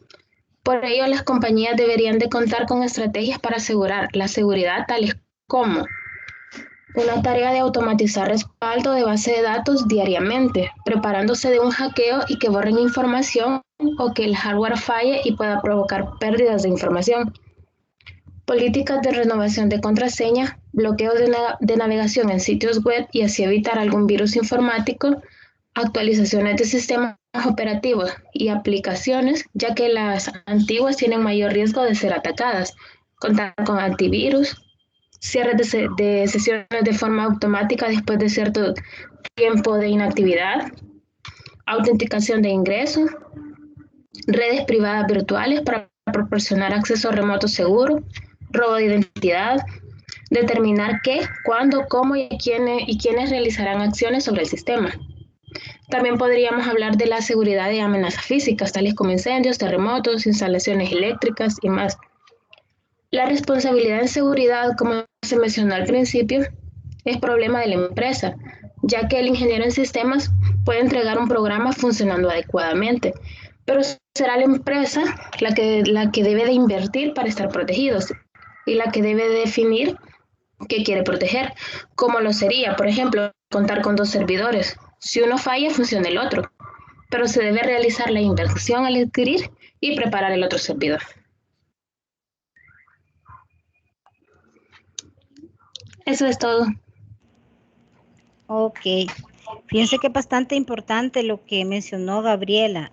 Por ello, las compañías deberían de contar con estrategias para asegurar la seguridad, tales como una tarea de automatizar respaldo de base de datos diariamente, preparándose de un hackeo y que borren información o que el hardware falle y pueda provocar pérdidas de información. Políticas de renovación de contraseña, bloqueos de navegación en sitios web y así evitar algún virus informático, actualizaciones de sistemas operativos y aplicaciones, ya que las antiguas tienen mayor riesgo de ser atacadas, contar con antivirus, cierres de sesiones de forma automática después de cierto tiempo de inactividad, autenticación de ingreso, redes privadas virtuales para proporcionar acceso remoto seguro, robo de identidad, determinar qué, cuándo, cómo y quiénes realizarán acciones sobre el sistema. También podríamos hablar de la seguridad de amenazas físicas, tales como incendios, terremotos, instalaciones eléctricas y más. La responsabilidad en seguridad, como se mencionó al principio, es problema de la empresa, ya que el ingeniero en sistemas puede entregar un programa funcionando adecuadamente, pero será la empresa la que debe de invertir para estar protegidos y la que debe definir qué quiere proteger, como lo sería, por ejemplo, contar con 2 servidores. Si uno falla, funciona el otro, pero se debe realizar la inversión al adquirir y preparar el otro servidor. Eso es todo. Ok. Fíjense que es bastante importante lo que mencionó Gabriela,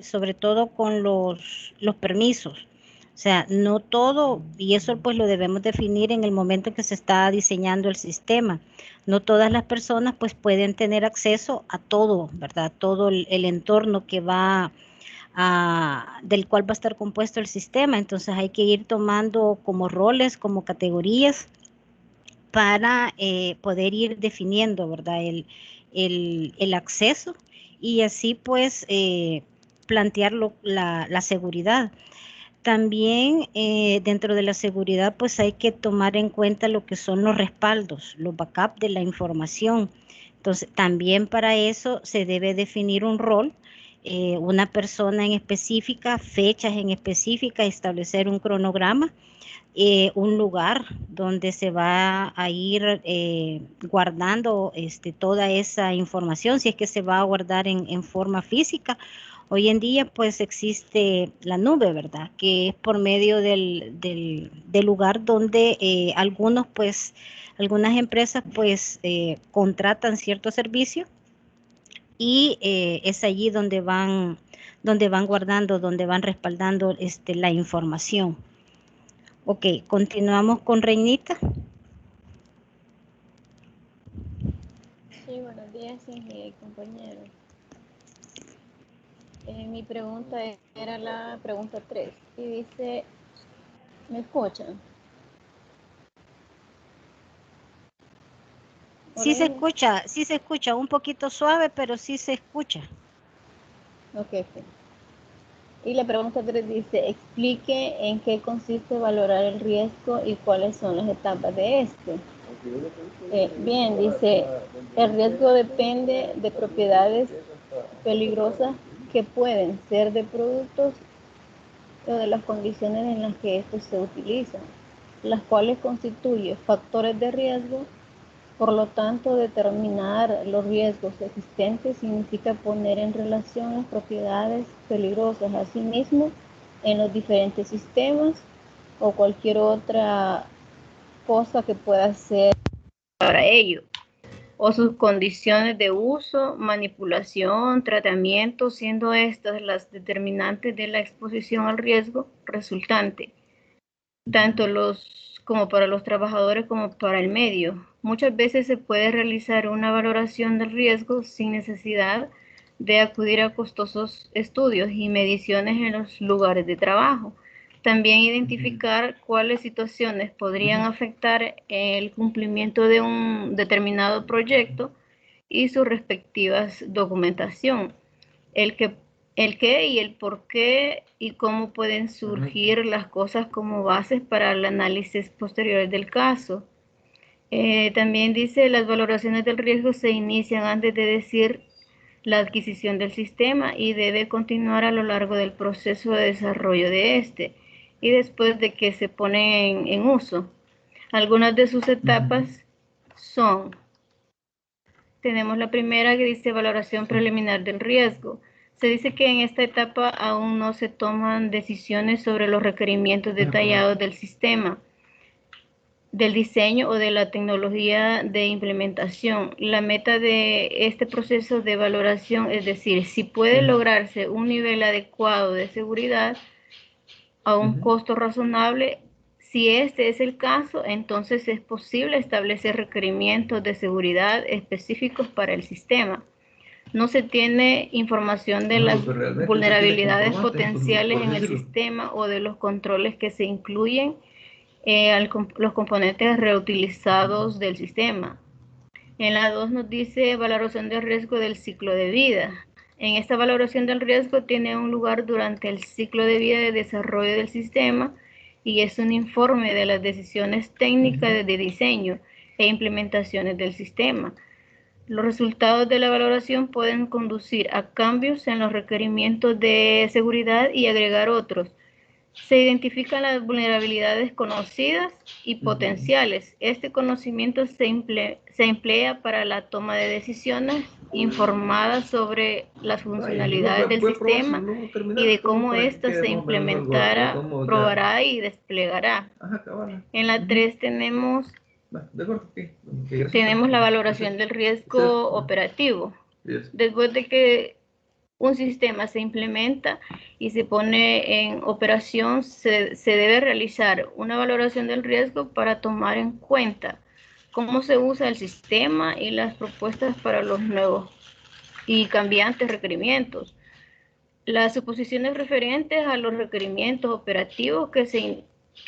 sobre todo con los permisos. O sea, no todo, y eso pues lo debemos definir en el momento en que se está diseñando el sistema. No todas las personas pues pueden tener acceso a todo, ¿verdad? Todo el entorno que va del cual va a estar compuesto el sistema. Entonces hay que ir tomando como roles, como categorías para poder ir definiendo, ¿verdad? El acceso y así pues plantear la seguridad. También dentro de la seguridad pues hay que tomar en cuenta lo que son los respaldos, los backups de la información. Entonces también para eso se debe definir un rol, una persona en específica, fechas en específica, establecer un cronograma, un lugar donde se va a ir guardando toda esa información, si es que se va a guardar en forma física. Hoy en día pues existe la nube, ¿verdad? Que es por medio del lugar donde algunas empresas pues contratan cierto servicio y es allí donde van guardando, donde van respaldando la información. Ok, continuamos con Reinita. Sí, buenos días, compañeros. Mi pregunta era la pregunta 3 y dice, ¿me escuchan? Sí se escucha, un poquito suave, pero sí se escucha. Ok. Y la pregunta 3 dice, explique en qué consiste valorar el riesgo y cuáles son las etapas de este. Bien, dice, el riesgo depende de propiedades peligrosas que pueden ser de productos o de las condiciones en las que estos se utilizan, las cuales constituyen factores de riesgo Por lo tanto, determinar los riesgos existentes significa poner en relación las propiedades peligrosas asimismo en los diferentes sistemas o cualquier otra cosa que pueda ser para ello, o sus condiciones de uso, manipulación, tratamiento, siendo estas las determinantes de la exposición al riesgo resultante, tanto como para los trabajadores como para el medio. Muchas veces se puede realizar una valoración del riesgo sin necesidad de acudir a costosos estudios y mediciones en los lugares de trabajo. También identificar cuáles situaciones podrían afectar el cumplimiento de un determinado proyecto y su respectiva documentación. El qué y el por qué y cómo pueden surgir las cosas como bases para el análisis posterior del caso. También dice, las valoraciones del riesgo se inician antes de decir la adquisición del sistema y debe continuar a lo largo del proceso de desarrollo de este y después de que se pone en uso. Algunas de sus etapas son, tenemos la primera que dice valoración preliminar del riesgo. Se dice que en esta etapa aún no se toman decisiones sobre los requerimientos detallados del sistema, del diseño o de la tecnología de implementación. La meta de este proceso de valoración es decir, si puede lograrse un nivel adecuado de seguridad a un costo razonable. Si este es el caso, entonces es posible establecer requerimientos de seguridad específicos para el sistema. No se tiene información de las vulnerabilidades potenciales en el sistema o de los controles que se incluyen los componentes reutilizados del sistema. En la 2 nos dice valoración del riesgo del ciclo de vida. En esta valoración del riesgo tiene un lugar durante el ciclo de vida de desarrollo del sistema y es un informe de las decisiones técnicas de diseño e implementaciones del sistema. Los resultados de la valoración pueden conducir a cambios en los requerimientos de seguridad y agregar otros. Se identifican las vulnerabilidades conocidas y potenciales. Este conocimiento se emplea para la toma de decisiones informadas sobre las funcionalidades del sistema y de cómo ésta se implementará, probará y desplegará. En la 3 tenemos la valoración del riesgo operativo. Después de que un sistema se implementa y se pone en operación, se debe realizar una valoración del riesgo para tomar en cuenta cómo se usa el sistema y las propuestas para los nuevos y cambiantes requerimientos. Las suposiciones referentes a los requerimientos operativos que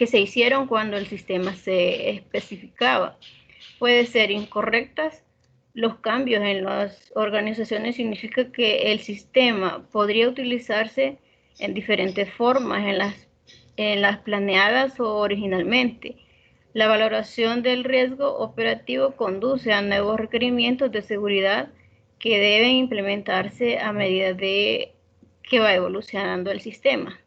se hicieron cuando el sistema se especificaba pueden ser incorrectas. Los cambios en las organizaciones significa que el sistema podría utilizarse en diferentes formas en las planeadas o originalmente. La valoración del riesgo operativo conduce a nuevos requerimientos de seguridad que deben implementarse a medida de que va evolucionando el sistema.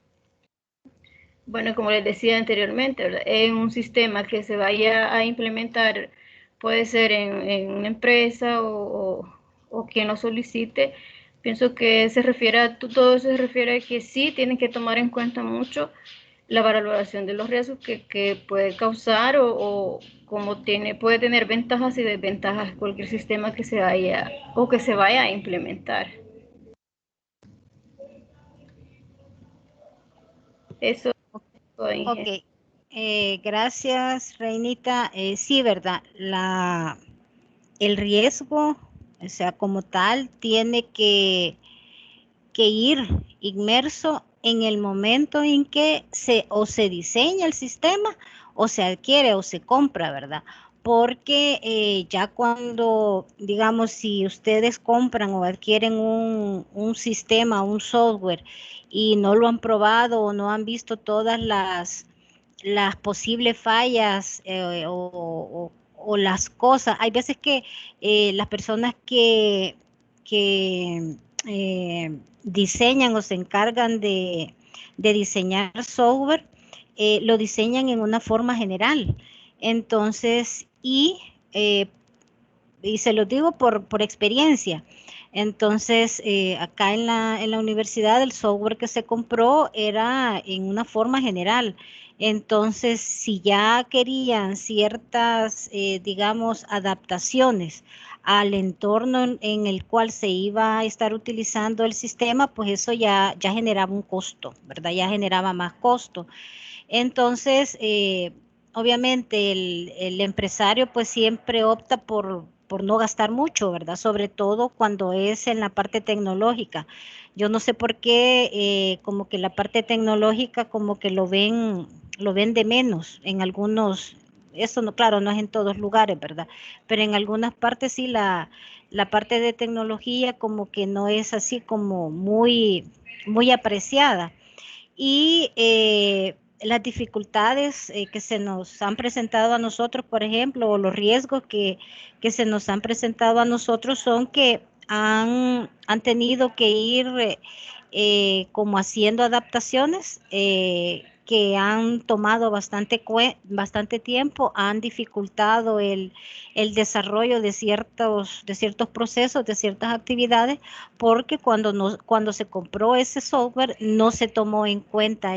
Bueno, como les decía anteriormente, ¿verdad? En un sistema que se vaya a implementar, puede ser en una empresa o quien lo solicite, pienso que todo se refiere a que sí tienen que tomar en cuenta mucho la valoración de los riesgos que puede causar o como puede tener ventajas y desventajas cualquier sistema que se vaya a implementar. Eso. Ok, gracias, Reinita. Sí, ¿verdad? El riesgo, o sea, como tal, tiene que ir inmerso en el momento en que se diseña el sistema o se adquiere o se compra, ¿verdad? Porque ya cuando, digamos, si ustedes compran o adquieren un sistema, un software y no lo han probado o no han visto todas las posibles fallas o las cosas, hay veces que las personas que diseñan o se encargan de diseñar software, lo diseñan en una forma general. Entonces, y se lo digo por experiencia. Entonces, acá en la universidad el software que se compró era en una forma general. Entonces, si ya querían ciertas, digamos, adaptaciones al entorno en el cual se iba a estar utilizando el sistema, pues eso ya generaba un costo, ¿verdad? Ya generaba más costo. Entonces, obviamente el empresario pues siempre opta por no gastar mucho, ¿verdad? Sobre todo cuando es en la parte tecnológica. Yo no sé por qué, como que la parte tecnológica como que lo ven de menos en algunos, eso no, claro, no es en todos lugares, ¿verdad? Pero en algunas partes sí la parte de tecnología como que no es así como muy apreciada. Y las dificultades que se nos han presentado a nosotros, por ejemplo, o los riesgos que se nos han presentado a nosotros son que han tenido que ir como haciendo adaptaciones que han tomado bastante tiempo, han dificultado el desarrollo de ciertos procesos, de ciertas actividades, porque cuando se compró ese software no se tomó en cuenta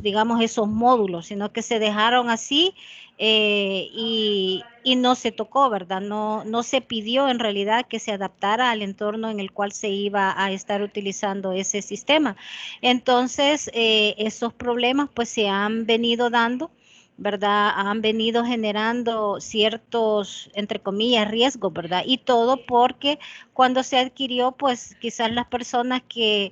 digamos, esos módulos, sino que se dejaron así y no se tocó, ¿verdad? No se pidió en realidad que se adaptara al entorno en el cual se iba a estar utilizando ese sistema. Entonces, esos problemas pues se han venido dando, ¿verdad? Han venido generando ciertos, entre comillas, riesgos, ¿verdad? Y todo porque cuando se adquirió, pues quizás las personas que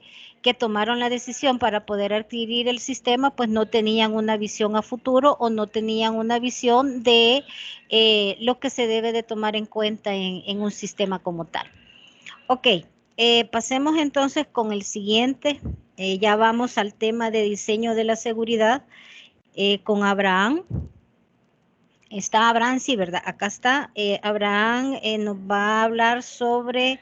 tomaron la decisión para poder adquirir el sistema, pues no tenían una visión a futuro o no tenían una visión de lo que se debe de tomar en cuenta en un sistema como tal. Ok, pasemos entonces con el siguiente. Ya vamos al tema de diseño de la seguridad con Abraham. Está Abraham, sí, ¿verdad? Acá está. Abraham nos va a hablar sobre,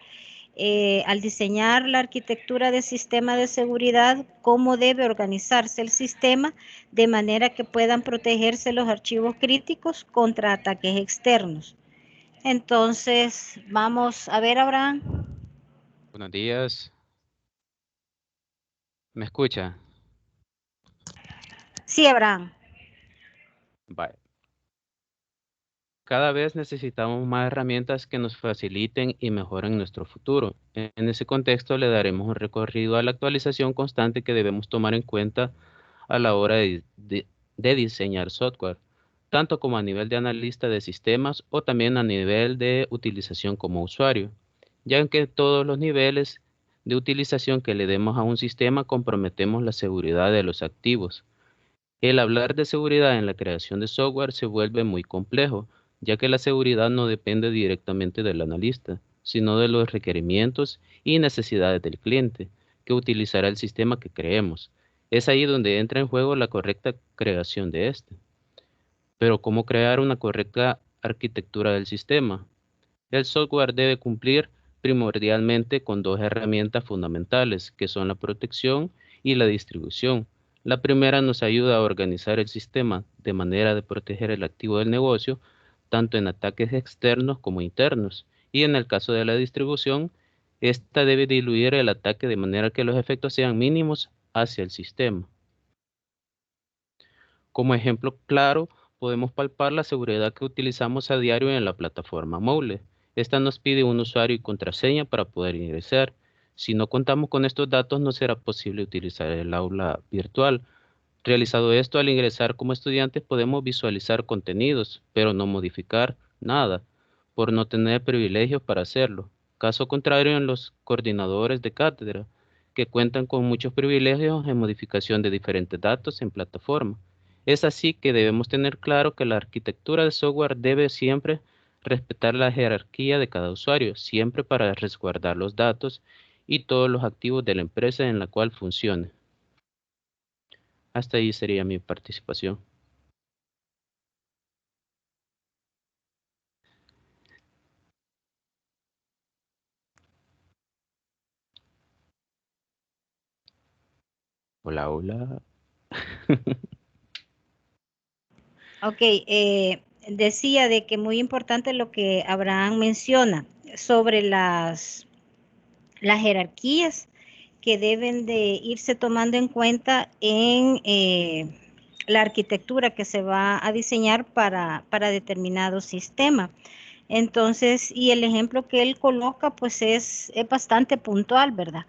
al diseñar la arquitectura de sistema de seguridad, cómo debe organizarse el sistema de manera que puedan protegerse los archivos críticos contra ataques externos. Entonces, vamos a ver, Abraham. Buenos días. ¿Me escucha? Sí, Abraham. Vale. Cada vez necesitamos más herramientas que nos faciliten y mejoren nuestro futuro. En ese contexto le daremos un recorrido a la actualización constante que debemos tomar en cuenta a la hora de diseñar software, tanto como a nivel de analista de sistemas o también a nivel de utilización como usuario, ya que en todos los niveles de utilización que le demos a un sistema comprometemos la seguridad de los activos. El hablar de seguridad en la creación de software se vuelve muy complejo, ya que la seguridad no depende directamente del analista, sino de los requerimientos y necesidades del cliente que utilizará el sistema que creemos. Es ahí donde entra en juego la correcta creación de este. Pero ¿cómo crear una correcta arquitectura del sistema? El software debe cumplir primordialmente con dos herramientas fundamentales, que son la protección y la distribución. La primera nos ayuda a organizar el sistema de manera de proteger el activo del negocio, tanto en ataques externos como internos. Y en el caso de la distribución, esta debe diluir el ataque de manera que los efectos sean mínimos hacia el sistema. Como ejemplo claro, podemos palpar la seguridad que utilizamos a diario en la plataforma Moodle. Esta nos pide un usuario y contraseña para poder ingresar. Si no contamos con estos datos, no será posible utilizar el aula virtual. Realizado esto, al ingresar como estudiantes podemos visualizar contenidos, pero no modificar nada, por no tener privilegios para hacerlo. Caso contrario en los coordinadores de cátedra, que cuentan con muchos privilegios en modificación de diferentes datos en plataforma. Es así que debemos tener claro que la arquitectura de software debe siempre respetar la jerarquía de cada usuario, siempre para resguardar los datos y todos los activos de la empresa en la cual funcione. Hasta ahí sería mi participación. Hola, hola. Ok, decía de que muy importante lo que Abraham menciona sobre las jerarquías que deben de irse tomando en cuenta en la arquitectura que se va a diseñar para determinado sistema. Entonces, y el ejemplo que él coloca, pues es bastante puntual, ¿verdad?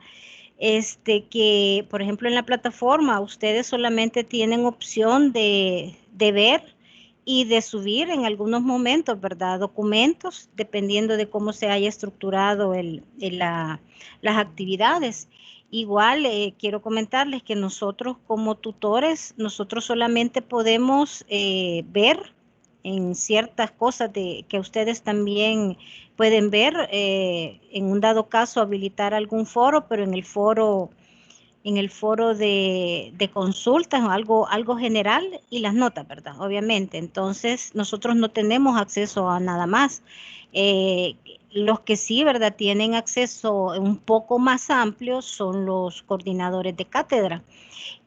Que, por ejemplo, en la plataforma, ustedes solamente tienen opción de ver y de subir en algunos momentos, ¿verdad? Documentos, dependiendo de cómo se haya estructurado las actividades. Igual quiero comentarles que nosotros como tutores, nosotros solamente podemos ver en ciertas cosas que ustedes también pueden ver, en un dado caso habilitar algún foro, pero en el foro de consultas o algo general y las notas, ¿verdad? Obviamente. Entonces, nosotros no tenemos acceso a nada más. Los que sí, ¿verdad? Tienen acceso un poco más amplio son los coordinadores de cátedra.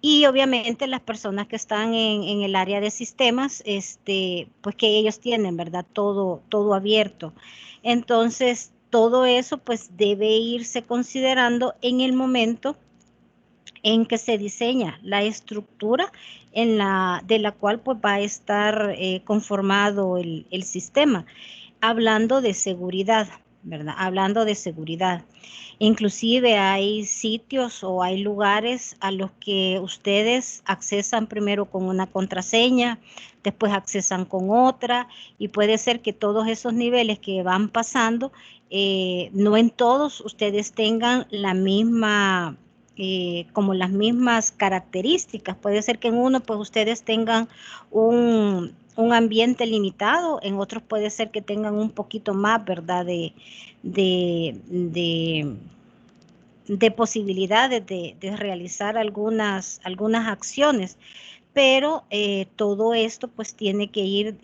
Y obviamente las personas que están en el área de sistemas, pues que ellos tienen, ¿verdad? Todo abierto. Entonces, todo eso pues debe irse considerando en el momento en que se diseña la estructura de la cual pues va a estar conformado el sistema, hablando de seguridad, ¿verdad? Hablando de seguridad. Inclusive hay sitios o hay lugares a los que ustedes accesan primero con una contraseña, después accesan con otra, y puede ser que todos esos niveles que van pasando, no en todos ustedes tengan la misma, como las mismas características. Puede ser que en uno pues ustedes tengan un ambiente limitado, en otros puede ser que tengan un poquito más, ¿verdad? De posibilidades de realizar algunas acciones, pero todo esto pues tiene que ir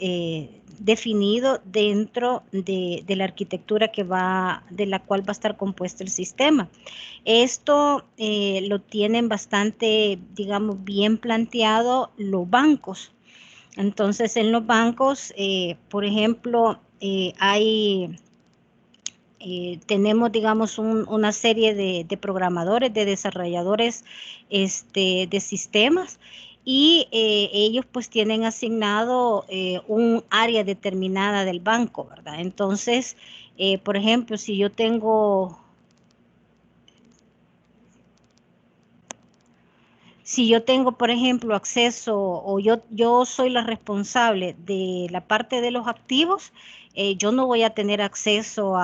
definido dentro de la arquitectura de la cual va a estar compuesto el sistema. Esto lo tienen bastante, digamos, bien planteado los bancos. Entonces, en los bancos, por ejemplo, tenemos, digamos, una serie de programadores, de desarrolladores de sistemas, y ellos pues tienen asignado un área determinada del banco, ¿verdad? Entonces, por ejemplo, si yo tengo por ejemplo, acceso, o yo soy la responsable de la parte de los activos, yo no voy a tener acceso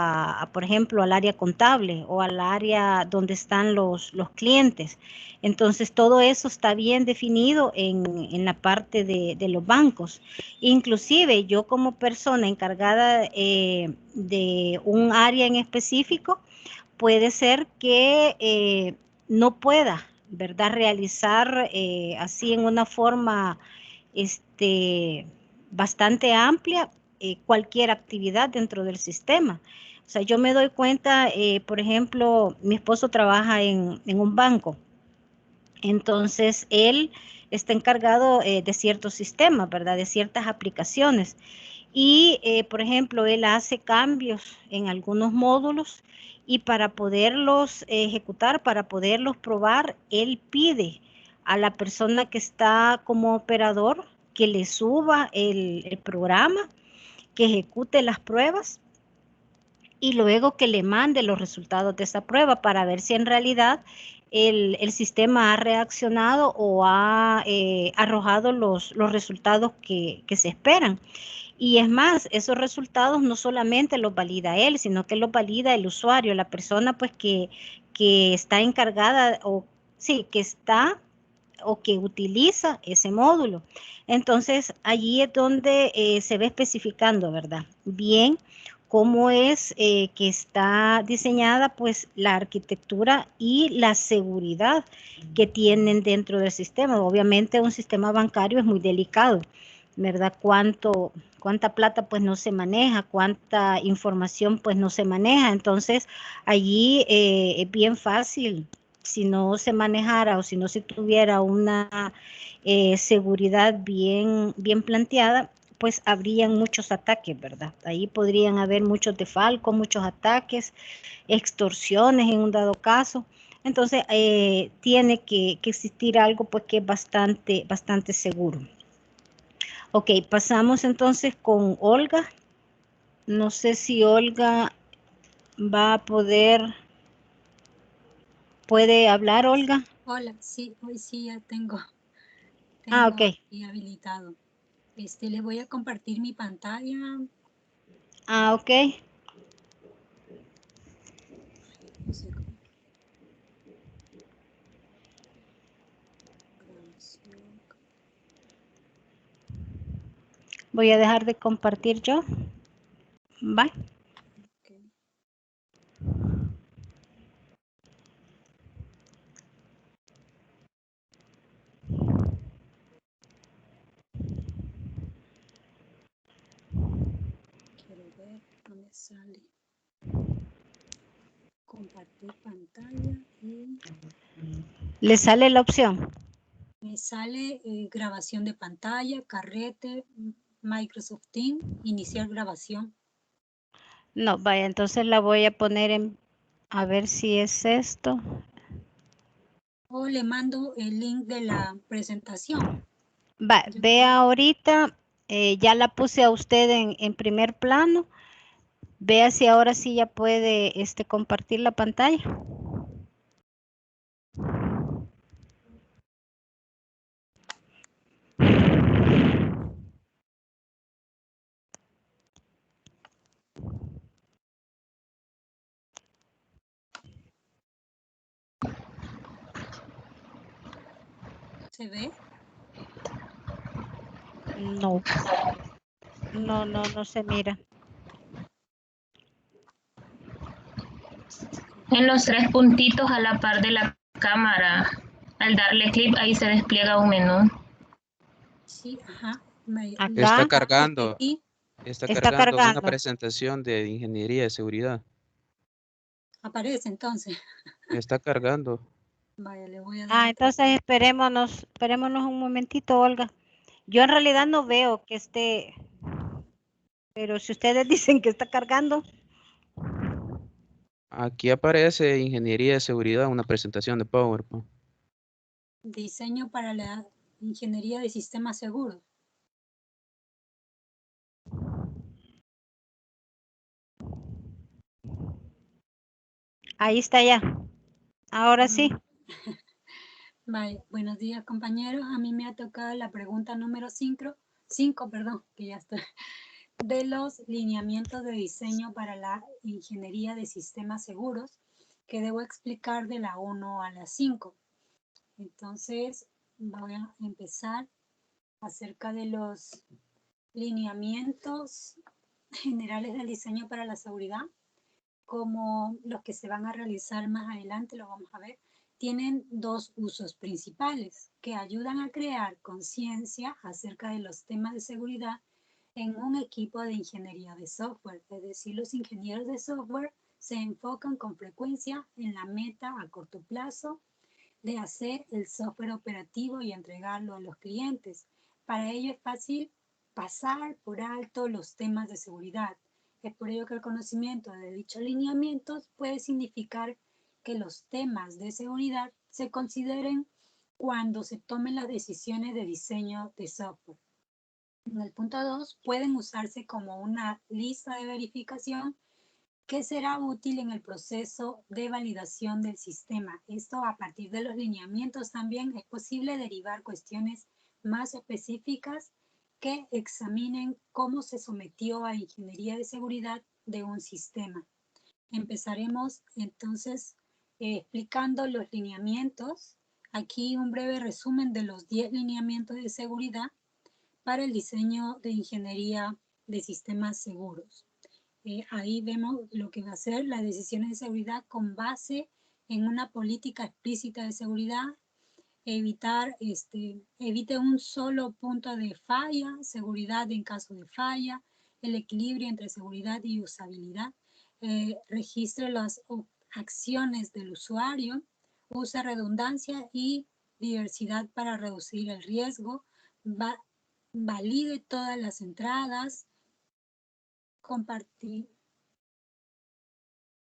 por ejemplo, al área contable o al área donde están los clientes. Entonces, todo eso está bien definido en la parte de los bancos. Inclusive, yo como persona encargada de un área en específico, puede ser que no pueda, ¿verdad? Realizar así en una forma bastante amplia cualquier actividad dentro del sistema. O sea, yo me doy cuenta, por ejemplo, mi esposo trabaja en un banco, entonces él está encargado de ciertos sistemas, ¿verdad? De ciertas aplicaciones. Y, por ejemplo, él hace cambios en algunos módulos, y para poderlos ejecutar, para poderlos probar, él pide a la persona que está como operador que le suba el programa, que ejecute las pruebas y luego que le mande los resultados de esa prueba para ver si en realidad el sistema ha reaccionado o ha arrojado los resultados que se esperan. Y es más, esos resultados no solamente los valida él, sino que los valida el usuario, la persona pues que está encargada, o sí, que está o que utiliza ese módulo. Entonces, allí es donde se ve especificando, ¿verdad? Bien, cómo es que está diseñada pues la arquitectura y la seguridad que tienen dentro del sistema. Obviamente un sistema bancario es muy delicado, ¿verdad? Cuánta plata pues no se maneja, cuánta información pues no se maneja. Entonces allí es bien fácil, si no se manejara o si no se tuviera una seguridad bien planteada, pues habrían muchos ataques, ¿verdad? Ahí podrían haber muchos defalcos, muchos ataques, extorsiones en un dado caso. Entonces, tiene que existir algo pues que es bastante seguro. Ok, pasamos entonces con Olga. No sé si Olga va a ¿puede hablar, Olga? Hola, sí, hoy sí ya tengo Ok. aquí habilitado. Les voy a compartir mi pantalla. Ok. No sé cómo. Grabación. Voy a dejar de compartir yo. Bye. Okay. Quiero ver dónde sale. Compartir pantalla y ¿Le sale la opción? me sale grabación de pantalla, carrete, Microsoft Teams, iniciar grabación. No, vaya, entonces la voy a poner en, a ver si es esto. O le mando el link de la presentación. Va, vea ahorita, ya la puse a usted en primer plano. Vea si ahora sí ya puede compartir la pantalla. ¿Se ve? No. No se mira. En los 3 puntitos a la par de la cámara, al darle clic ahí se despliega un menú. Sí, ajá. Acá. Está cargando. Aquí. Está Está cargando una cargando. presentación de ingeniería de seguridad. Aparece entonces. Está cargando. Vaya, le voy a dar. Entonces esperémonos un momentito, Olga. Yo en realidad no veo que esté, pero si ustedes dicen que está cargando. Aquí aparece ingeniería de seguridad, una presentación de PowerPoint. Diseño para la ingeniería de sistemas seguros. Ahí está ya. Ahora sí. Vale, buenos días compañeros. A mí me ha tocado la pregunta número 5, que ya está, de los lineamientos de diseño para la ingeniería de sistemas seguros, que debo explicar de la 1 a la 5. Entonces, voy a empezar acerca de los lineamientos generales del diseño para la seguridad, como los que se van a realizar más adelante, lo vamos a ver. Tienen dos usos principales que ayudan a crear conciencia acerca de los temas de seguridad en un equipo de ingeniería de software. Es decir, los ingenieros de software se enfocan con frecuencia en la meta a corto plazo de hacer el software operativo y entregarlo a los clientes. Para ello es fácil pasar por alto los temas de seguridad. Es por ello que el conocimiento de dichos lineamientos puede significar que los temas de seguridad se consideren cuando se tomen las decisiones de diseño de software. En el punto 2, pueden usarse como una lista de verificación que será útil en el proceso de validación del sistema. Esto a partir de los lineamientos también es posible derivar cuestiones más específicas que examinen cómo se sometió a ingeniería de seguridad de un sistema. Empezaremos entonces explicando los lineamientos. Aquí un breve resumen de los 10 lineamientos de seguridad para el diseño de ingeniería de sistemas seguros. Ahí vemos lo que va a ser las decisiones de seguridad con base en una política explícita de seguridad, evite un solo punto de falla, seguridad en caso de falla, el equilibrio entre seguridad y usabilidad, registre las acciones del usuario, use redundancia y diversidad para reducir el riesgo, valide todas las entradas,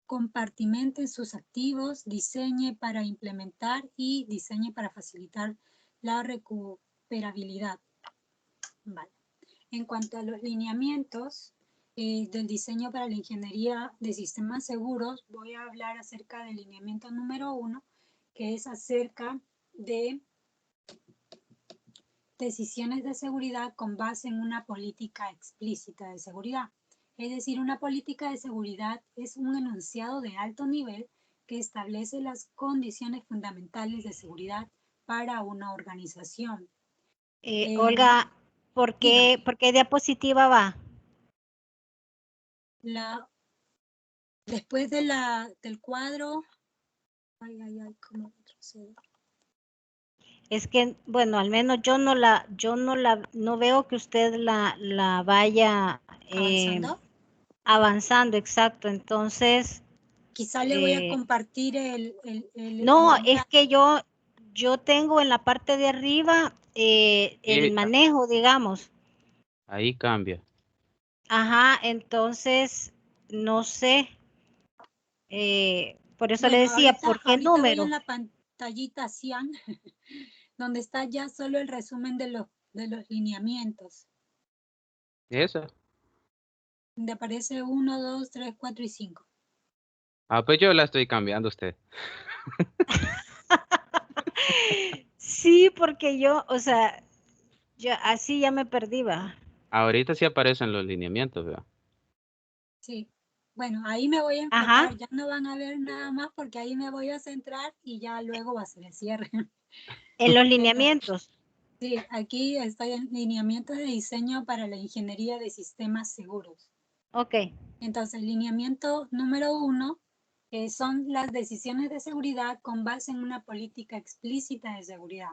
compartimente sus activos, diseñe para implementar y diseñe para facilitar la recuperabilidad. Vale. En cuanto a los lineamientos del diseño para la ingeniería de sistemas seguros, voy a hablar acerca del lineamiento número 1, que es acerca de decisiones de seguridad con base en una política explícita de seguridad. Es decir, una política de seguridad es un enunciado de alto nivel que establece las condiciones fundamentales de seguridad para una organización. Olga, ¿por qué diapositiva va? Después de del cuadro, ¿cómo retrocedo? Es que, bueno, al menos yo no veo que usted la vaya avanzando, exacto. Entonces, quizá le voy a compartir no, es que yo tengo en la parte de arriba el manejo, digamos. Ahí cambia. Ajá, entonces, no sé. Por eso bueno, le decía, ahorita, ¿por qué ahorita número? voy en la pantallita cian, donde está ya solo el resumen de los lineamientos. Esa. Donde aparece 1, 2, 3, 4 y 5. Ah, pues yo la estoy cambiando usted. Sí, porque yo, o sea, así ya me perdí, va. Ahorita sí aparecen los lineamientos, ¿verdad? Sí. Bueno, ahí me voy a enfocar. Ajá. Ya no van a ver nada más porque ahí me voy a centrar y ya luego va a ser el cierre. En los lineamientos. Sí, aquí estoy en lineamientos de diseño para la ingeniería de sistemas seguros. Ok. Entonces, lineamiento número 1 son las decisiones de seguridad con base en una política explícita de seguridad.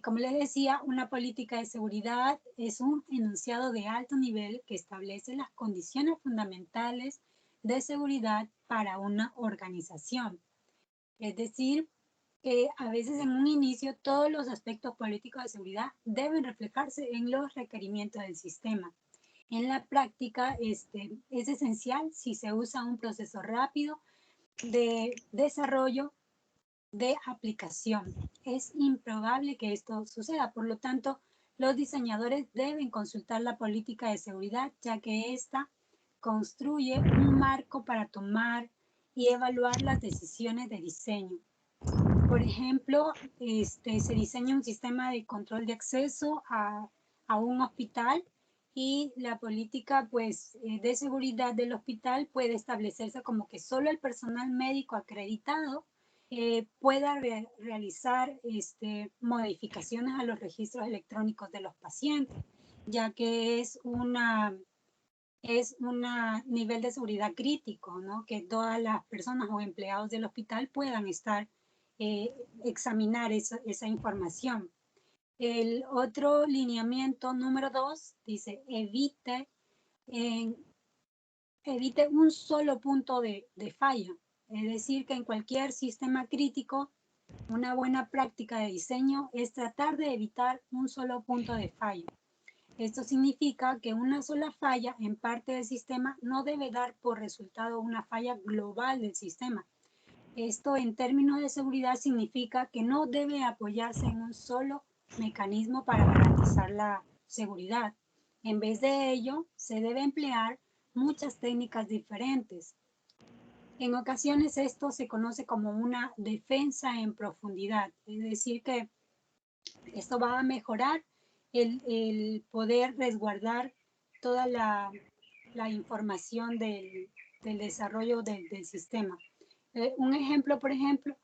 Como les decía, una política de seguridad es un enunciado de alto nivel que establece las condiciones fundamentales de seguridad para una organización. Es decir, que a veces en un inicio todos los aspectos políticos de seguridad deben reflejarse en los requerimientos del sistema. En la práctica es esencial si se usa un proceso rápido de desarrollo de aplicación. Es improbable que esto suceda, por lo tanto, los diseñadores deben consultar la política de seguridad, ya que ésta construye un marco para tomar y evaluar las decisiones de diseño. Por ejemplo, se diseña un sistema de control de acceso a un hospital y la política pues, de seguridad del hospital puede establecerse como que solo el personal médico acreditado pueda realizar modificaciones a los registros electrónicos de los pacientes, ya que es un nivel de seguridad crítico, ¿no? Que todas las personas o empleados del hospital puedan examinar esa información. El otro lineamiento número 2 dice evite un solo punto de falla. Es decir, que en cualquier sistema crítico, una buena práctica de diseño es tratar de evitar un solo punto de fallo. Esto significa que una sola falla en parte del sistema no debe dar por resultado una falla global del sistema. Esto en términos de seguridad significa que no debe apoyarse en un solo mecanismo para garantizar la seguridad. En vez de ello, se debe emplear muchas técnicas diferentes. En ocasiones esto se conoce como una defensa en profundidad, es decir que esto va a mejorar el poder resguardar toda la información del desarrollo del sistema. Un ejemplo, por ejemplo,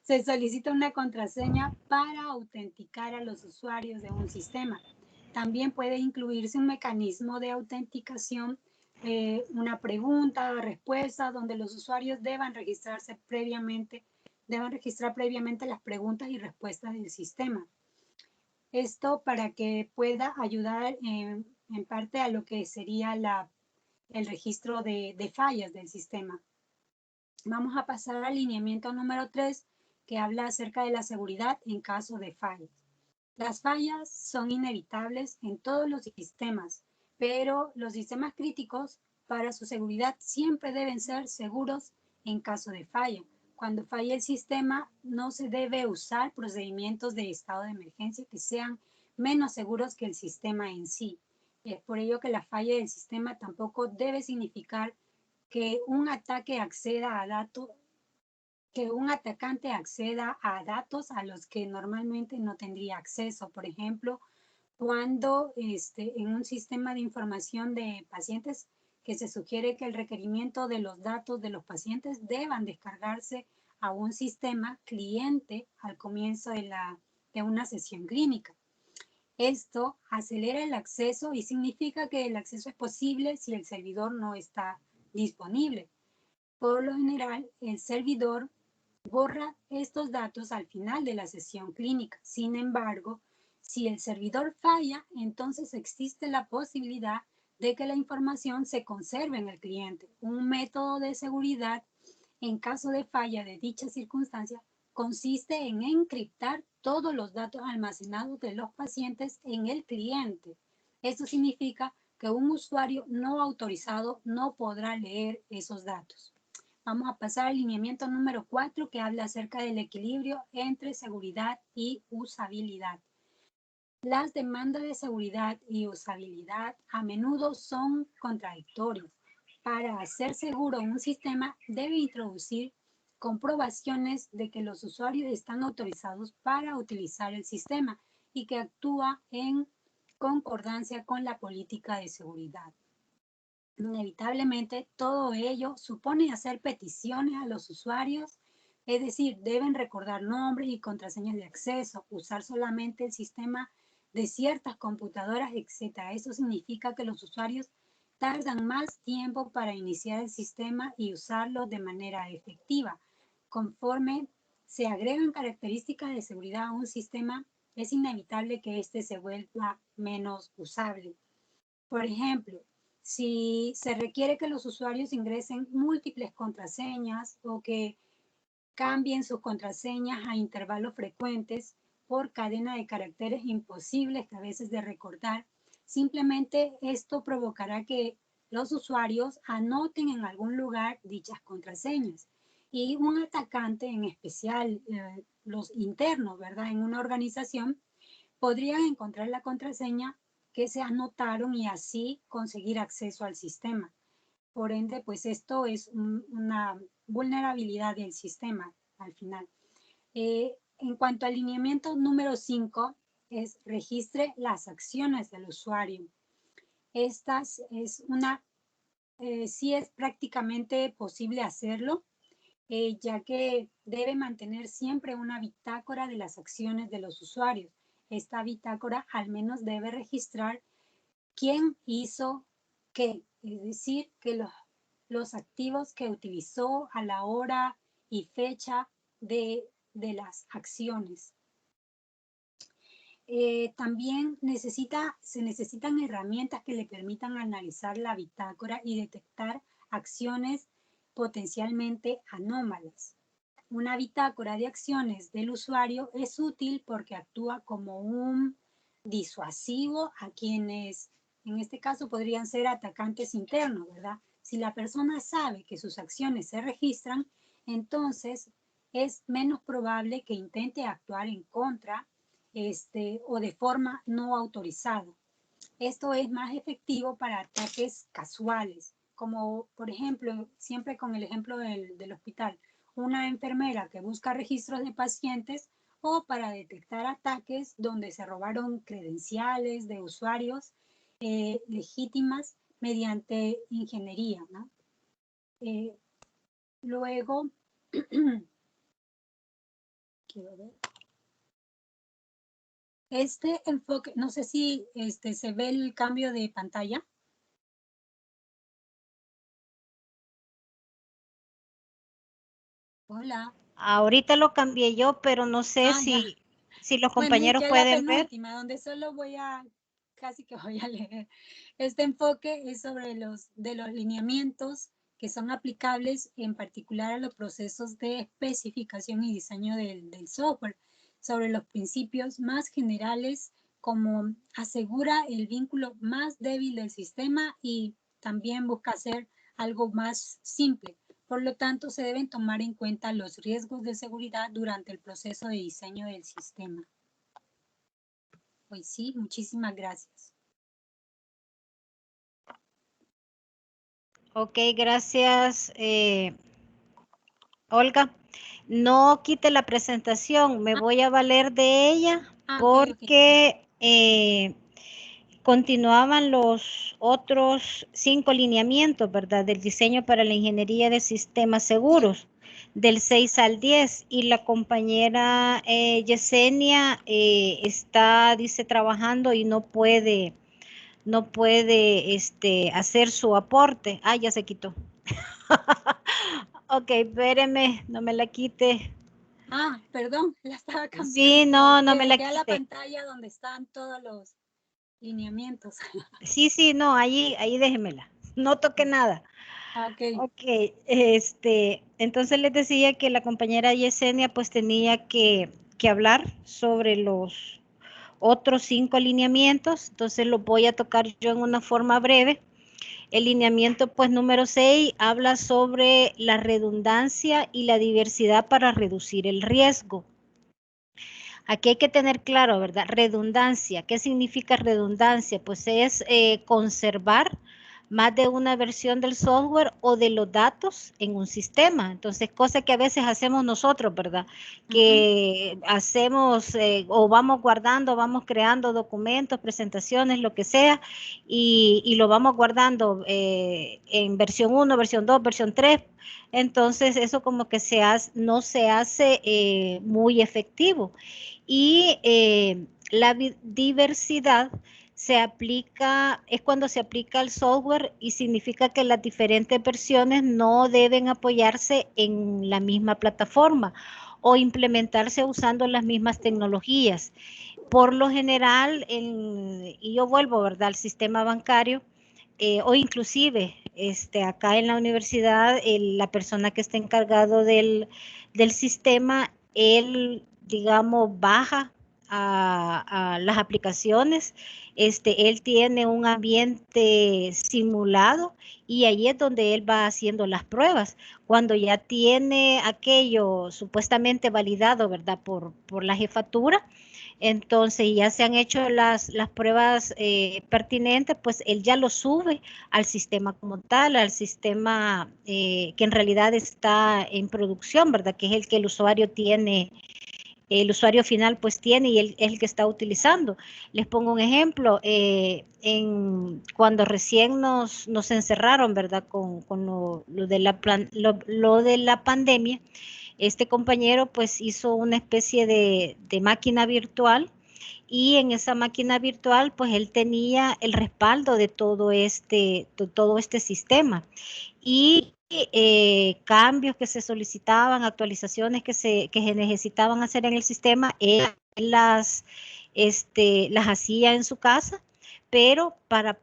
se solicita una contraseña para autenticar a los usuarios de un sistema. También puede incluirse un mecanismo de autenticación, una pregunta o respuesta donde los usuarios deban registrar previamente las preguntas y respuestas del sistema. Esto para que pueda ayudar en parte a lo que sería el registro de fallas del sistema. Vamos a pasar al lineamiento número 3, que habla acerca de la seguridad en caso de fallas. Las fallas son inevitables en todos los sistemas, pero los sistemas críticos para su seguridad siempre deben ser seguros en caso de falla. Cuando falle el sistema, no se debe usar procedimientos de estado de emergencia que sean menos seguros que el sistema en sí. Es por ello que la falla del sistema tampoco debe significar que un ataque acceda a datos, que un atacante acceda a datos a los que normalmente no tendría acceso. Por ejemplo, cuando en un sistema de información de pacientes que se sugiere que el requerimiento de los datos de los pacientes deban descargarse a un sistema cliente al comienzo de una sesión clínica. Esto acelera el acceso y significa que el acceso es posible si el servidor no está disponible. Por lo general, el servidor borra estos datos al final de la sesión clínica. Sin embargo, si el servidor falla, entonces existe la posibilidad de que la información se conserve en el cliente. Un método de seguridad en caso de falla de dicha circunstancia consiste en encriptar todos los datos almacenados de los pacientes en el cliente. Esto significa que un usuario no autorizado no podrá leer esos datos. Vamos a pasar al lineamiento número 4 que habla acerca del equilibrio entre seguridad y usabilidad. Las demandas de seguridad y usabilidad a menudo son contradictorias. Para hacer seguro un sistema debe introducir comprobaciones de que los usuarios están autorizados para utilizar el sistema y que actúa en concordancia con la política de seguridad. Inevitablemente, todo ello supone hacer peticiones a los usuarios, es decir, deben recordar nombres y contraseñas de acceso, usar solamente el sistema de ciertas computadoras, etc. Eso significa que los usuarios tardan más tiempo para iniciar el sistema y usarlo de manera efectiva. Conforme se agregan características de seguridad a un sistema, es inevitable que éste se vuelva menos usable. Por ejemplo, si se requiere que los usuarios ingresen múltiples contraseñas o que cambien sus contraseñas a intervalos frecuentes por cadena de caracteres imposibles a veces de recordar, simplemente esto provocará que los usuarios anoten en algún lugar dichas contraseñas. Y un atacante, en especial los internos, ¿verdad? En una organización, podrían encontrar la contraseña que se anotaron y así conseguir acceso al sistema. Por ende, pues esto es una vulnerabilidad del sistema al final. En cuanto al lineamiento número 5, es registre las acciones del usuario. Estas es sí es prácticamente posible hacerlo, ya que debe mantener siempre una bitácora de las acciones de los usuarios. Esta bitácora al menos debe registrar quién hizo qué, es decir, que los activos que utilizó a la hora y fecha de las acciones. También se necesitan herramientas que le permitan analizar la bitácora y detectar acciones potencialmente anómalas. Una bitácora de acciones del usuario es útil porque actúa como un disuasivo a quienes, en este caso, podrían ser atacantes internos, ¿verdad? Si la persona sabe que sus acciones se registran, entonces es menos probable que intente actuar en contra o de forma no autorizada. Esto es más efectivo para ataques casuales, como por ejemplo, siempre con el ejemplo del hospital, una enfermera que busca registros de pacientes o para detectar ataques donde se robaron credenciales de usuarios legítimas mediante ingeniería, ¿no? Luego, quiero ver. Este enfoque, no sé si se ve el cambio de pantalla. Hola. Ahorita lo cambié yo, pero no sé si los compañeros bueno, pueden ver. Donde solo casi que voy a leer. Este enfoque es sobre los lineamientos que son aplicables en particular a los procesos de especificación y diseño del software. sobre los principios más generales, como asegura el vínculo más débil del sistema y también busca hacer algo más simple. Por lo tanto, se deben tomar en cuenta los riesgos de seguridad durante el proceso de diseño del sistema. Pues sí, muchísimas gracias. Ok, gracias, Olga. No quite la presentación, me voy a valer de ella porque continuaban los otros 5 lineamientos, ¿verdad? Del diseño para la ingeniería de sistemas seguros, del 6 al 10. Y la compañera Yesenia está, dice, trabajando y no puede hacer su aporte. Ah, ya se quitó. Ok, espéreme, no me la quite. Ah, perdón, la estaba cambiando. Sí, no me la quite. La pantalla donde están todos los lineamientos. Sí, no, ahí déjemela. No toque nada. Ok, entonces les decía que la compañera Yesenia pues tenía que hablar sobre los otros 5 lineamientos, entonces los voy a tocar yo en una forma breve. El lineamiento pues número 6 habla sobre la redundancia y la diversidad para reducir el riesgo. Aquí hay que tener claro, ¿verdad? Redundancia. ¿Qué significa redundancia? Pues es conservar más de una versión del software o de los datos en un sistema. Entonces, cosa que a veces hacemos nosotros, ¿verdad? Que hacemos o vamos guardando, vamos creando documentos, presentaciones, lo que sea, y lo vamos guardando en versión 1, versión 2, versión 3. Entonces, eso como que no se hace muy efectivo. Y la diversidad se aplica, es cuando se aplica al software y significa que las diferentes versiones no deben apoyarse en la misma plataforma o implementarse usando las mismas tecnologías. Por lo general, y yo vuelvo, ¿verdad?, al sistema bancario, o inclusive acá en la universidad, la persona que está encargado del sistema, él, digamos, baja a las aplicaciones, él tiene un ambiente simulado y ahí es donde él va haciendo las pruebas. Cuando ya tiene aquello supuestamente validado, ¿verdad?, por la jefatura, entonces ya se han hecho las pruebas pertinentes, pues él ya lo sube al sistema como tal, al sistema que en realidad está en producción, ¿verdad? Que es el que el usuario tiene, el usuario final pues tiene y es el que está utilizando. Les pongo un ejemplo, cuando recién nos encerraron, ¿verdad? Con lo de la pandemia, este compañero pues hizo una especie de máquina virtual y en esa máquina virtual pues él tenía el respaldo de todo este sistema y cambios que se solicitaban, actualizaciones que se necesitaban hacer en el sistema, él las hacía en su casa, pero para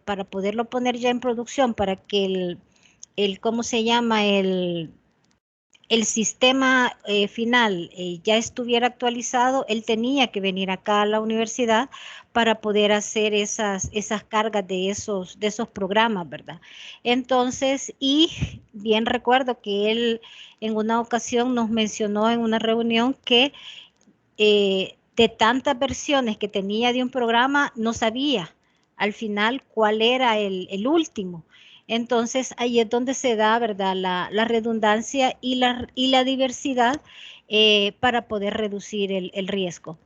para poderlo poner ya en producción, para que ¿cómo se llama? El sistema final ya estuviera actualizado, él tenía que venir acá a la universidad para poder hacer esas cargas de esos programas, ¿verdad? Entonces, y bien recuerdo que él en una ocasión nos mencionó en una reunión que de tantas versiones que tenía de un programa, no sabía al final cuál era el último. Entonces, ahí es donde se da, ¿verdad?, la redundancia y la diversidad para poder reducir el riesgo.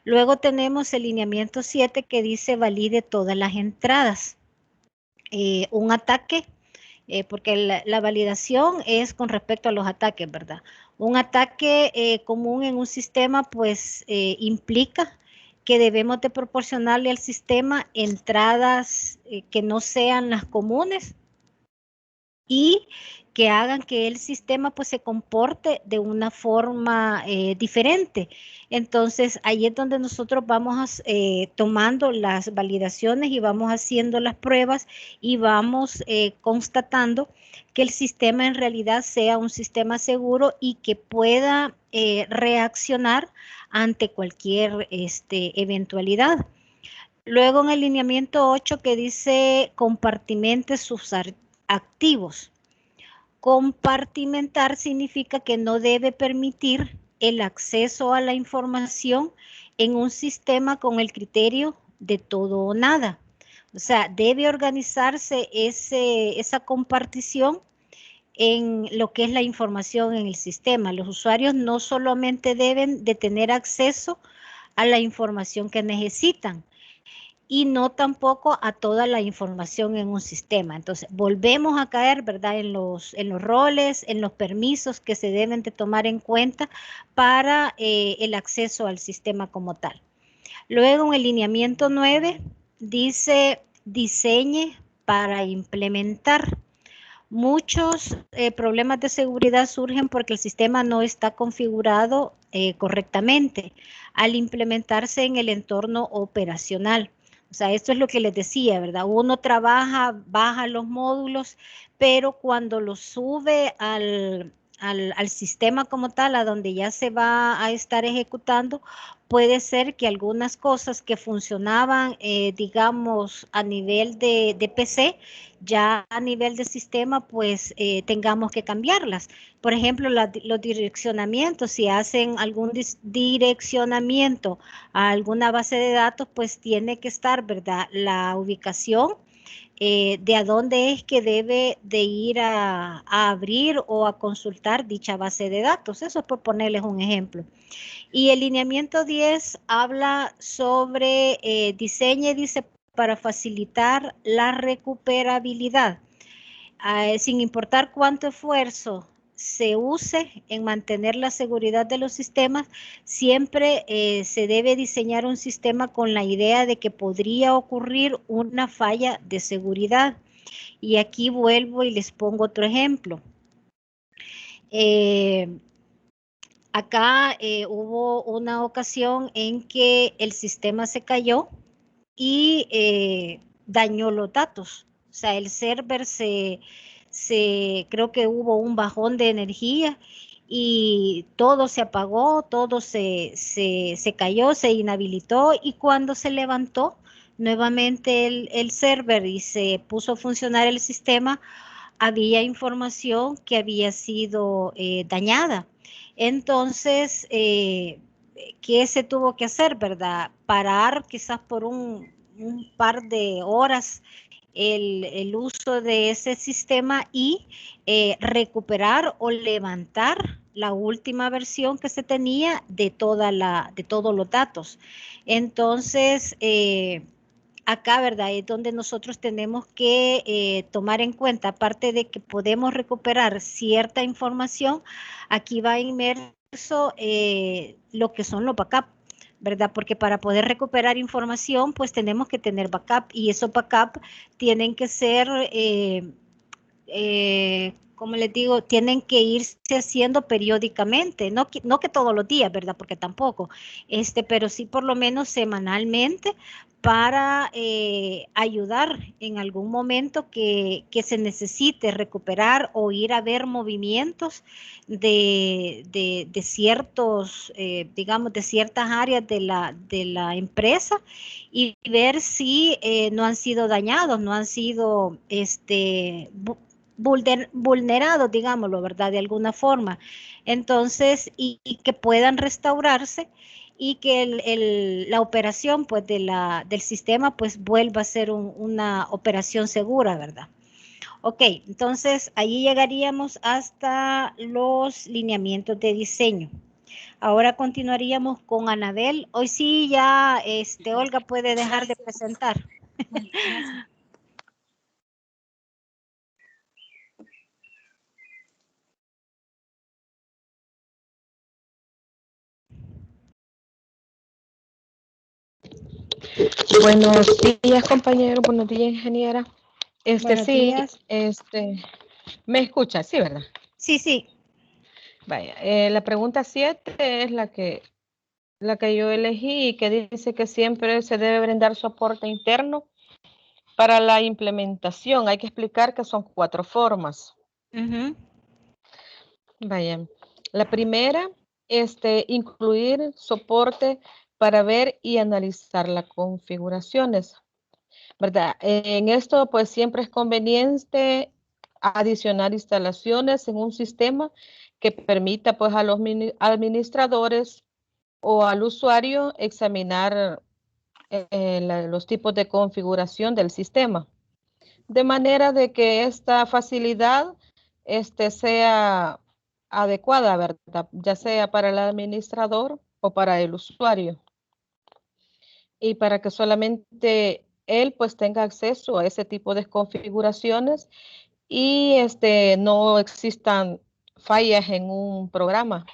Luego tenemos el lineamiento 7 que dice valide todas las entradas. Un ataque, porque la validación es con respecto a los ataques, ¿verdad? Un ataque común en un sistema, pues, implica que debemos de proporcionarle al sistema entradas que no sean las comunes y que hagan que el sistema pues se comporte de una forma diferente. Entonces, ahí es donde nosotros vamos tomando las validaciones y vamos haciendo las pruebas y vamos constatando que el sistema en realidad sea un sistema seguro y que pueda reaccionar ante cualquier eventualidad. Luego en el lineamiento 8 que dice compartimente sus activos. Compartimentar significa que no debe permitir el acceso a la información en un sistema con el criterio de todo o nada. O sea, debe organizarse esa compartición en lo que es la información en el sistema. Los usuarios no solamente deben de tener acceso a la información que necesitan, y no tampoco a toda la información en un sistema. Entonces, volvemos a caer, ¿verdad?, en los roles, en los permisos que se deben de tomar en cuenta para el acceso al sistema como tal. Luego, en el lineamiento 9, dice diseñe para implementar. Muchos problemas de seguridad surgen porque el sistema no está configurado correctamente al implementarse en el entorno operacional. O sea, esto es lo que les decía, ¿verdad? Uno trabaja, baja los módulos, pero cuando los sube al sistema como tal, a donde ya se va a estar ejecutando, puede ser que algunas cosas que funcionaban, digamos, a nivel de PC, ya a nivel de sistema, pues tengamos que cambiarlas. Por ejemplo, los direccionamientos, si hacen algún direccionamiento a alguna base de datos, pues tiene que estar, ¿verdad?, la ubicación de a dónde es que debe de ir a abrir o a consultar dicha base de datos. Eso es por ponerles un ejemplo. Y el lineamiento 10 habla sobre diseño, dice, para facilitar la recuperabilidad. Sin importar cuánto esfuerzo se use en mantener la seguridad de los sistemas, siempre se debe diseñar un sistema con la idea de que podría ocurrir una falla de seguridad. Y aquí vuelvo y les pongo otro ejemplo. Acá hubo una ocasión en que el sistema se cayó y dañó los datos. O sea, el server creo que hubo un bajón de energía y todo se apagó, todo se cayó, se inhabilitó, y cuando se levantó nuevamente el server y se puso a funcionar el sistema, había información que había sido dañada. Entonces, ¿qué se tuvo que hacer, verdad? Parar quizás por un par de horas el uso de ese sistema y recuperar o levantar la última versión que se tenía de todos los datos. Entonces, acá, ¿verdad?, es donde nosotros tenemos que tomar en cuenta, aparte de que podemos recuperar cierta información, aquí va inmerso lo que son los backups, ¿verdad? Porque para poder recuperar información, pues tenemos que tener backup, y esos backup tienen que ser, como les digo, tienen que irse haciendo periódicamente, no que todos los días, ¿verdad? Porque tampoco, pero sí por lo menos semanalmente, para ayudar en algún momento que se necesite recuperar o ir a ver movimientos de ciertos, digamos, de ciertas áreas de la empresa, y ver si no han sido dañados, no han sido vulnerados, digámoslo, ¿verdad?, de alguna forma. Entonces, y que puedan restaurarse y que la operación, pues, del sistema, pues, vuelva a ser una operación segura, ¿verdad? Ok, entonces ahí llegaríamos hasta los lineamientos de diseño. Ahora continuaríamos con Anabel. Hoy sí ya Olga puede dejar de presentar. Bueno, gracias. Buenos días, compañeros. Buenos días, ingeniera. Buenos Sí, días. ¿Me escucha? Sí, ¿verdad? Sí, sí. Vaya, la pregunta 7 es la que yo elegí y que dice que siempre se debe brindar soporte interno para la implementación. Hay que explicar que son 4 formas. Vaya, la primera, incluir soporte para ver y analizar las configuraciones, ¿verdad? En esto, pues siempre es conveniente adicionar instalaciones en un sistema que permita, pues, a los administradores o al usuario examinar los tipos de configuración del sistema, de manera de que esta facilidad sea adecuada, ¿verdad? Ya sea para el administrador o para el usuario. Y para que solamente él pues tenga acceso a ese tipo de configuraciones y no existan fallas en un programa.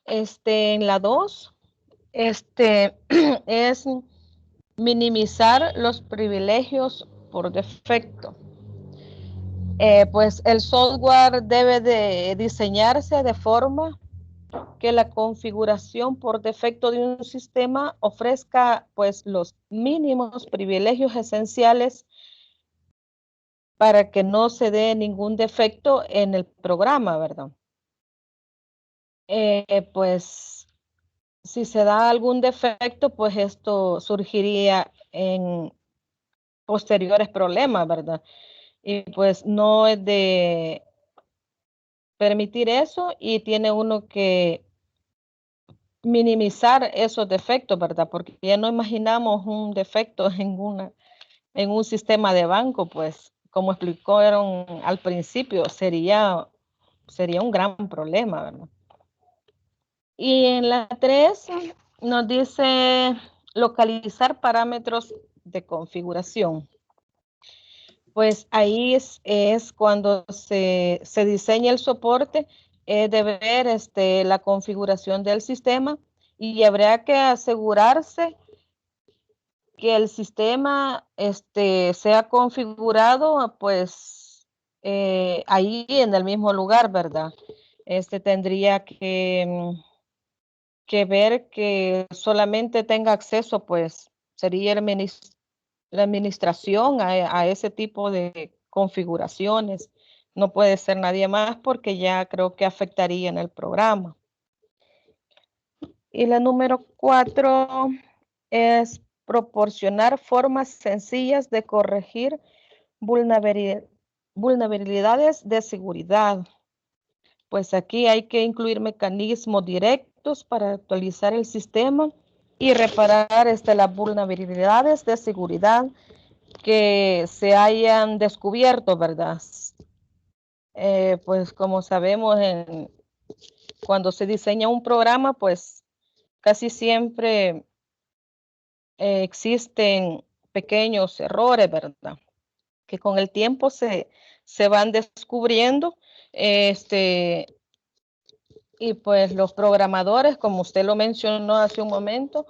En la 2, es minimizar los privilegios por defecto. Pues el software debe de diseñarse de forma que la configuración por defecto de un sistema ofrezca pues los mínimos privilegios esenciales para que no se dé ningún defecto en el programa, ¿verdad? Pues si se da algún defecto, pues esto surgiría en posteriores problemas, ¿verdad? Y pues no es de permitir eso y tiene uno que minimizar esos defectos, ¿verdad? Porque ya no imaginamos un defecto en un sistema de banco, pues como explicaron al principio, sería un gran problema, ¿verdad? Y en la 3 nos dice localizar parámetros de configuración. Pues ahí es cuando se diseña el soporte, de ver la configuración del sistema y habría que asegurarse que el sistema sea configurado pues ahí en el mismo lugar, ¿verdad? Tendría que ver que solamente tenga acceso, pues sería la administración a ese tipo de configuraciones. No puede ser nadie más porque ya creo que afectaría en el programa. Y la número 4 es proporcionar formas sencillas de corregir vulnerabilidades de seguridad. Pues aquí hay que incluir mecanismos directos para actualizar el sistema y reparar las vulnerabilidades de seguridad que se hayan descubierto, ¿verdad? Pues como sabemos, cuando se diseña un programa, pues casi siempre existen pequeños errores, ¿verdad? Que con el tiempo se van descubriendo, y pues los programadores, como usted lo mencionó hace un momento,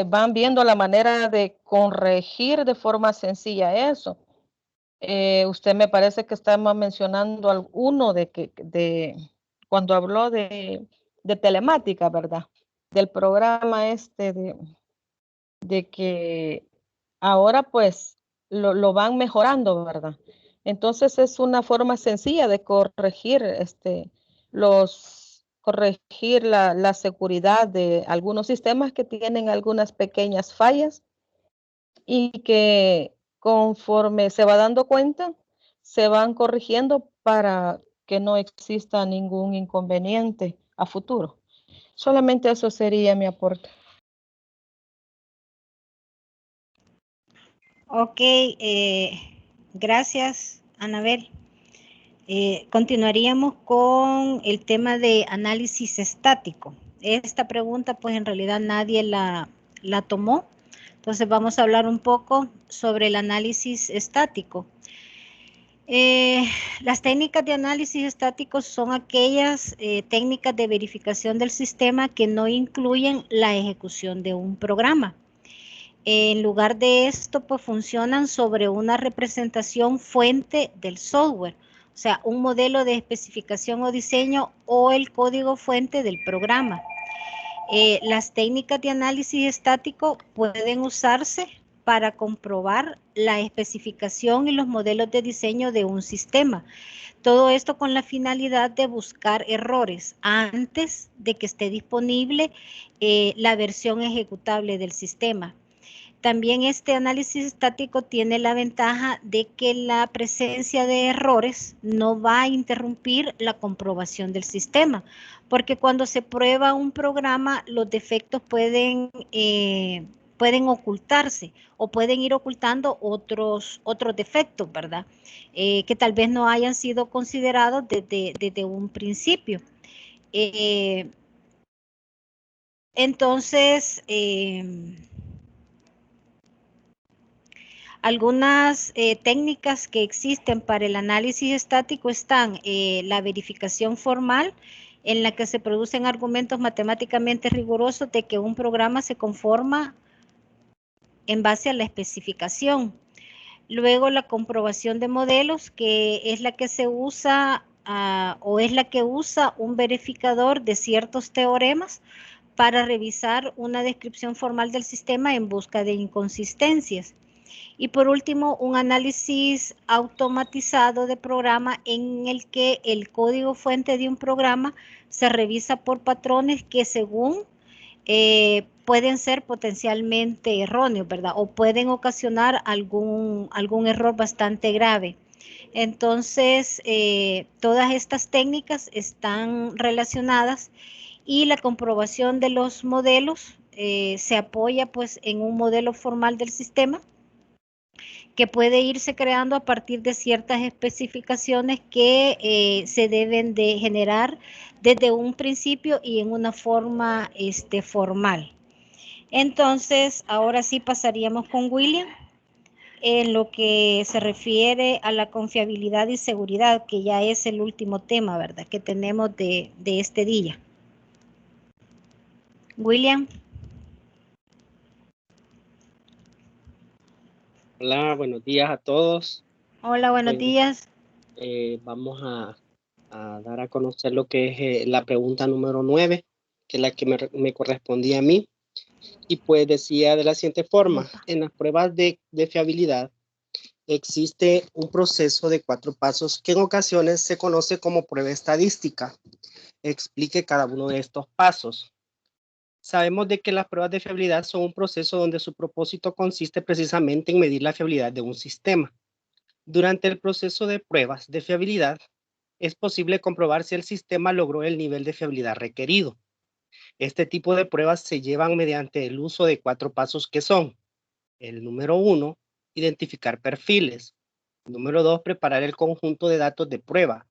van viendo la manera de corregir de forma sencilla eso. Usted me parece que estamos mencionando alguno de cuando habló de telemática, ¿verdad? Del programa de que ahora pues lo van mejorando, ¿verdad? Entonces es una forma sencilla de corregir corregir la seguridad de algunos sistemas que tienen algunas pequeñas fallas y que conforme se va dando cuenta, se van corrigiendo para que no exista ningún inconveniente a futuro. Solamente eso sería mi aporte. Ok, gracias, Anabel. Continuaríamos con el tema de análisis estático. Esta pregunta, pues en realidad nadie la tomó. Entonces vamos a hablar un poco sobre el análisis estático. Las técnicas de análisis estático son aquellas técnicas de verificación del sistema que no incluyen la ejecución de un programa. En lugar de esto, pues funcionan sobre una representación fuente del software, o sea, un modelo de especificación o diseño o el código fuente del programa. Las técnicas de análisis estático pueden usarse para comprobar la especificación y los modelos de diseño de un sistema. Todo esto con la finalidad de buscar errores antes de que esté disponible la versión ejecutable del sistema. También este análisis estático tiene la ventaja de que la presencia de errores no va a interrumpir la comprobación del sistema, porque cuando se prueba un programa, los defectos pueden ocultarse o pueden ir ocultando otros defectos, ¿verdad? Que tal vez no hayan sido considerados desde un principio. Entonces, algunas técnicas que existen para el análisis estático están la verificación formal, en la que se producen argumentos matemáticamente rigurosos de que un programa se conforma en base a la especificación. Luego la comprobación de modelos, que es la que se usa o es la que usa un verificador de ciertos teoremas para revisar una descripción formal del sistema en busca de inconsistencias. Y por último, un análisis automatizado de programa en el que el código fuente de un programa se revisa por patrones que según pueden ser potencialmente erróneos, ¿verdad? O pueden ocasionar algún error bastante grave. Entonces, todas estas técnicas están relacionadas y la comprobación de los modelos se apoya pues en un modelo formal del sistema que puede irse creando a partir de ciertas especificaciones que se deben de generar desde un principio y en una forma formal. Entonces, ahora sí pasaríamos con William en lo que se refiere a la confiabilidad y seguridad, que ya es el último tema, ¿verdad?, que tenemos de este día. William. Hola, buenos días a todos. Hola, buenos días. Vamos a dar a conocer lo que es la pregunta número 9, que es la que me correspondía a mí. Y pues decía de la siguiente forma: en las pruebas de fiabilidad existe un proceso de 4 pasos que en ocasiones se conoce como prueba estadística. Explique cada uno de estos pasos. Sabemos de que las pruebas de fiabilidad son un proceso donde su propósito consiste precisamente en medir la fiabilidad de un sistema. Durante el proceso de pruebas de fiabilidad, es posible comprobar si el sistema logró el nivel de fiabilidad requerido. Este tipo de pruebas se llevan mediante el uso de 4 pasos que son: el número 1, identificar perfiles; número 2, preparar el conjunto de datos de prueba;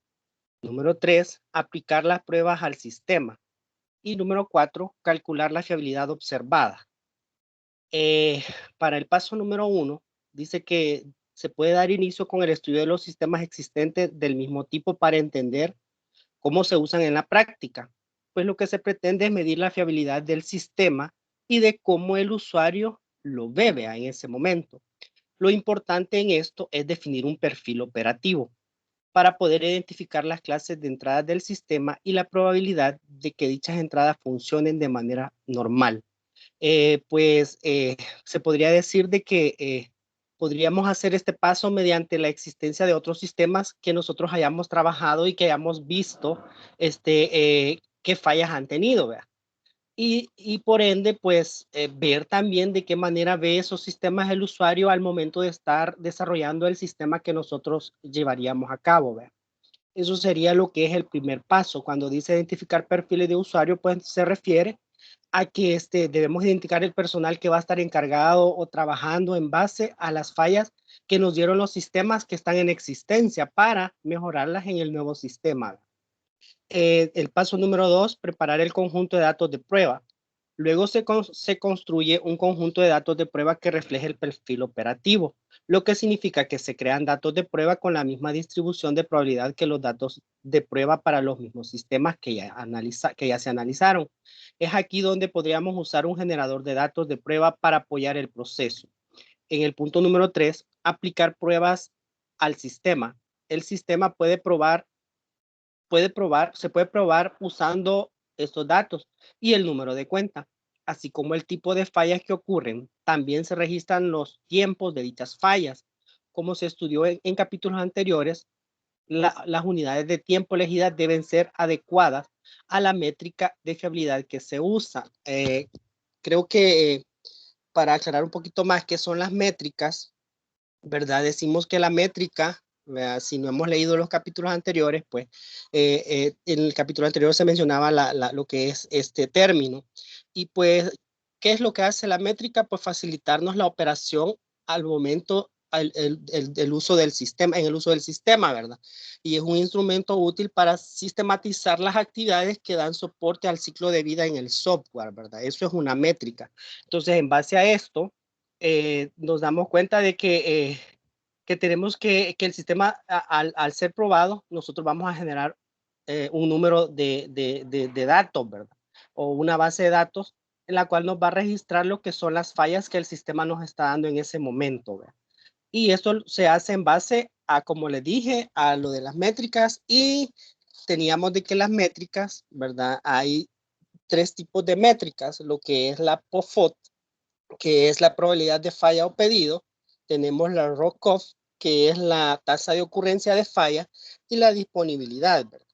número 3, aplicar las pruebas al sistema; y número 4, calcular la fiabilidad observada. Para el paso número 1, dice que se puede dar inicio con el estudio de los sistemas existentes del mismo tipo para entender cómo se usan en la práctica. Pues lo que se pretende es medir la fiabilidad del sistema y de cómo el usuario lo ve en ese momento. Lo importante en esto es definir un perfil operativo para poder identificar las clases de entradas del sistema y la probabilidad de que dichas entradas funcionen de manera normal. Se podría decir de que podríamos hacer este paso mediante la existencia de otros sistemas que nosotros hayamos trabajado y que hayamos visto qué fallas han tenido, ¿verdad? Y por ende, pues, ver también de qué manera ve esos sistemas el usuario al momento de estar desarrollando el sistema que nosotros llevaríamos a cabo, ¿verdad? Eso sería lo que es el primer paso. Cuando dice identificar perfiles de usuario, pues se refiere a que debemos identificar el personal que va a estar encargado o trabajando en base a las fallas que nos dieron los sistemas que están en existencia para mejorarlas en el nuevo sistema. El paso número 2, preparar el conjunto de datos de prueba. Luego se construye un conjunto de datos de prueba que refleje el perfil operativo, lo que significa que se crean datos de prueba con la misma distribución de probabilidad que los datos de prueba para los mismos sistemas que ya se analizaron. Es aquí donde podríamos usar un generador de datos de prueba para apoyar el proceso. En el punto número 3, aplicar pruebas al sistema. El sistema se puede probar usando estos datos y el número de cuenta, así como el tipo de fallas que ocurren. También se registran los tiempos de dichas fallas. Como se estudió en capítulos anteriores, las unidades de tiempo elegidas deben ser adecuadas a la métrica de fiabilidad que se usa. Creo que para aclarar un poquito más qué son las métricas, ¿verdad? Decimos que la métrica, ¿verdad? Si no hemos leído los capítulos anteriores, pues en el capítulo anterior se mencionaba lo que es este término. Y pues, ¿qué es lo que hace la métrica? Pues facilitarnos la operación al momento el uso del sistema, en el uso del sistema, ¿verdad? Y es un instrumento útil para sistematizar las actividades que dan soporte al ciclo de vida en el software, ¿verdad? Eso es una métrica. Entonces, en base a esto, nos damos cuenta de que tenemos que el sistema, al ser probado, nosotros vamos a generar un número de datos, ¿verdad? O una base de datos en la cual nos va a registrar lo que son las fallas que el sistema nos está dando en ese momento, ¿verdad? Y esto se hace en base a, como les dije, a lo de las métricas, y teníamos de que las métricas, ¿verdad? Hay 3 tipos de métricas, lo que es la POFOT, que es la probabilidad de falla o pedido. Tenemos la ROCOF, que es la tasa de ocurrencia de falla, y la disponibilidad, ¿verdad?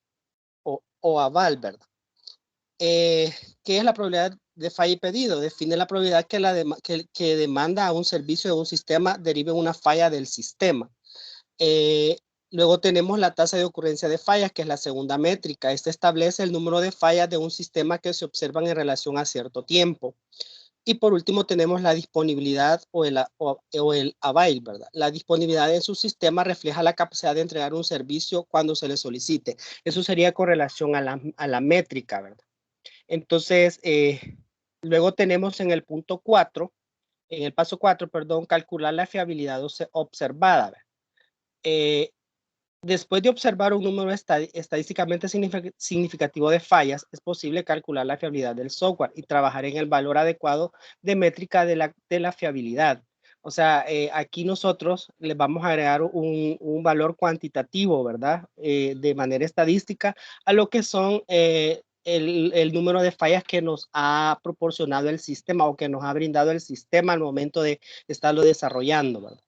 O aval, ¿verdad? ¿Qué es la probabilidad de falla y pedido? Define la probabilidad que demanda a un servicio de un sistema derive una falla del sistema. Luego tenemos la tasa de ocurrencia de fallas, que es la segunda métrica. Esta establece el número de fallas de un sistema que se observan en relación a cierto tiempo. Y por último tenemos la disponibilidad o el avail, ¿verdad? La disponibilidad en su sistema refleja la capacidad de entregar un servicio cuando se le solicite. Eso sería con relación a la métrica, ¿verdad? Entonces, luego tenemos en el punto 4, en el paso 4, perdón, calcular la fiabilidad observada, ¿verdad? Después de observar un número estadísticamente significativo de fallas, es posible calcular la fiabilidad del software y trabajar en el valor adecuado de métrica de la fiabilidad. O sea, aquí nosotros le vamos a agregar un valor cuantitativo, ¿verdad? De manera estadística a lo que son el número de fallas que nos ha proporcionado el sistema o que nos ha brindado el sistema al momento de estarlo desarrollando, ¿verdad?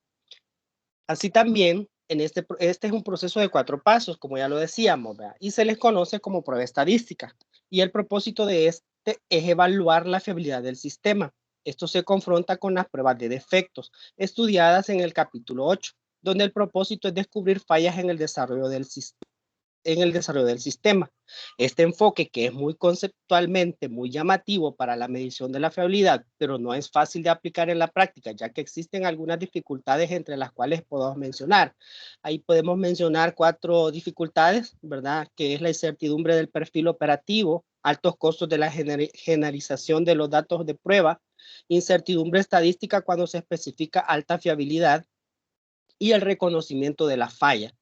Así también, este es un proceso de 4 pasos, como ya lo decíamos, ¿verdad? Y se les conoce como prueba estadística. Y el propósito de este es evaluar la fiabilidad del sistema. Esto se confronta con las pruebas de defectos, estudiadas en el capítulo 8, donde el propósito es descubrir fallas en el desarrollo del sistema. Este enfoque, que es muy conceptualmente muy llamativo para la medición de la fiabilidad, pero no es fácil de aplicar en la práctica, ya que existen algunas dificultades entre las cuales podemos mencionar. Ahí podemos mencionar 4 dificultades, ¿verdad? Que es la incertidumbre del perfil operativo, altos costos de la generalización de los datos de prueba, incertidumbre estadística cuando se especifica alta fiabilidad, y el reconocimiento de la falla.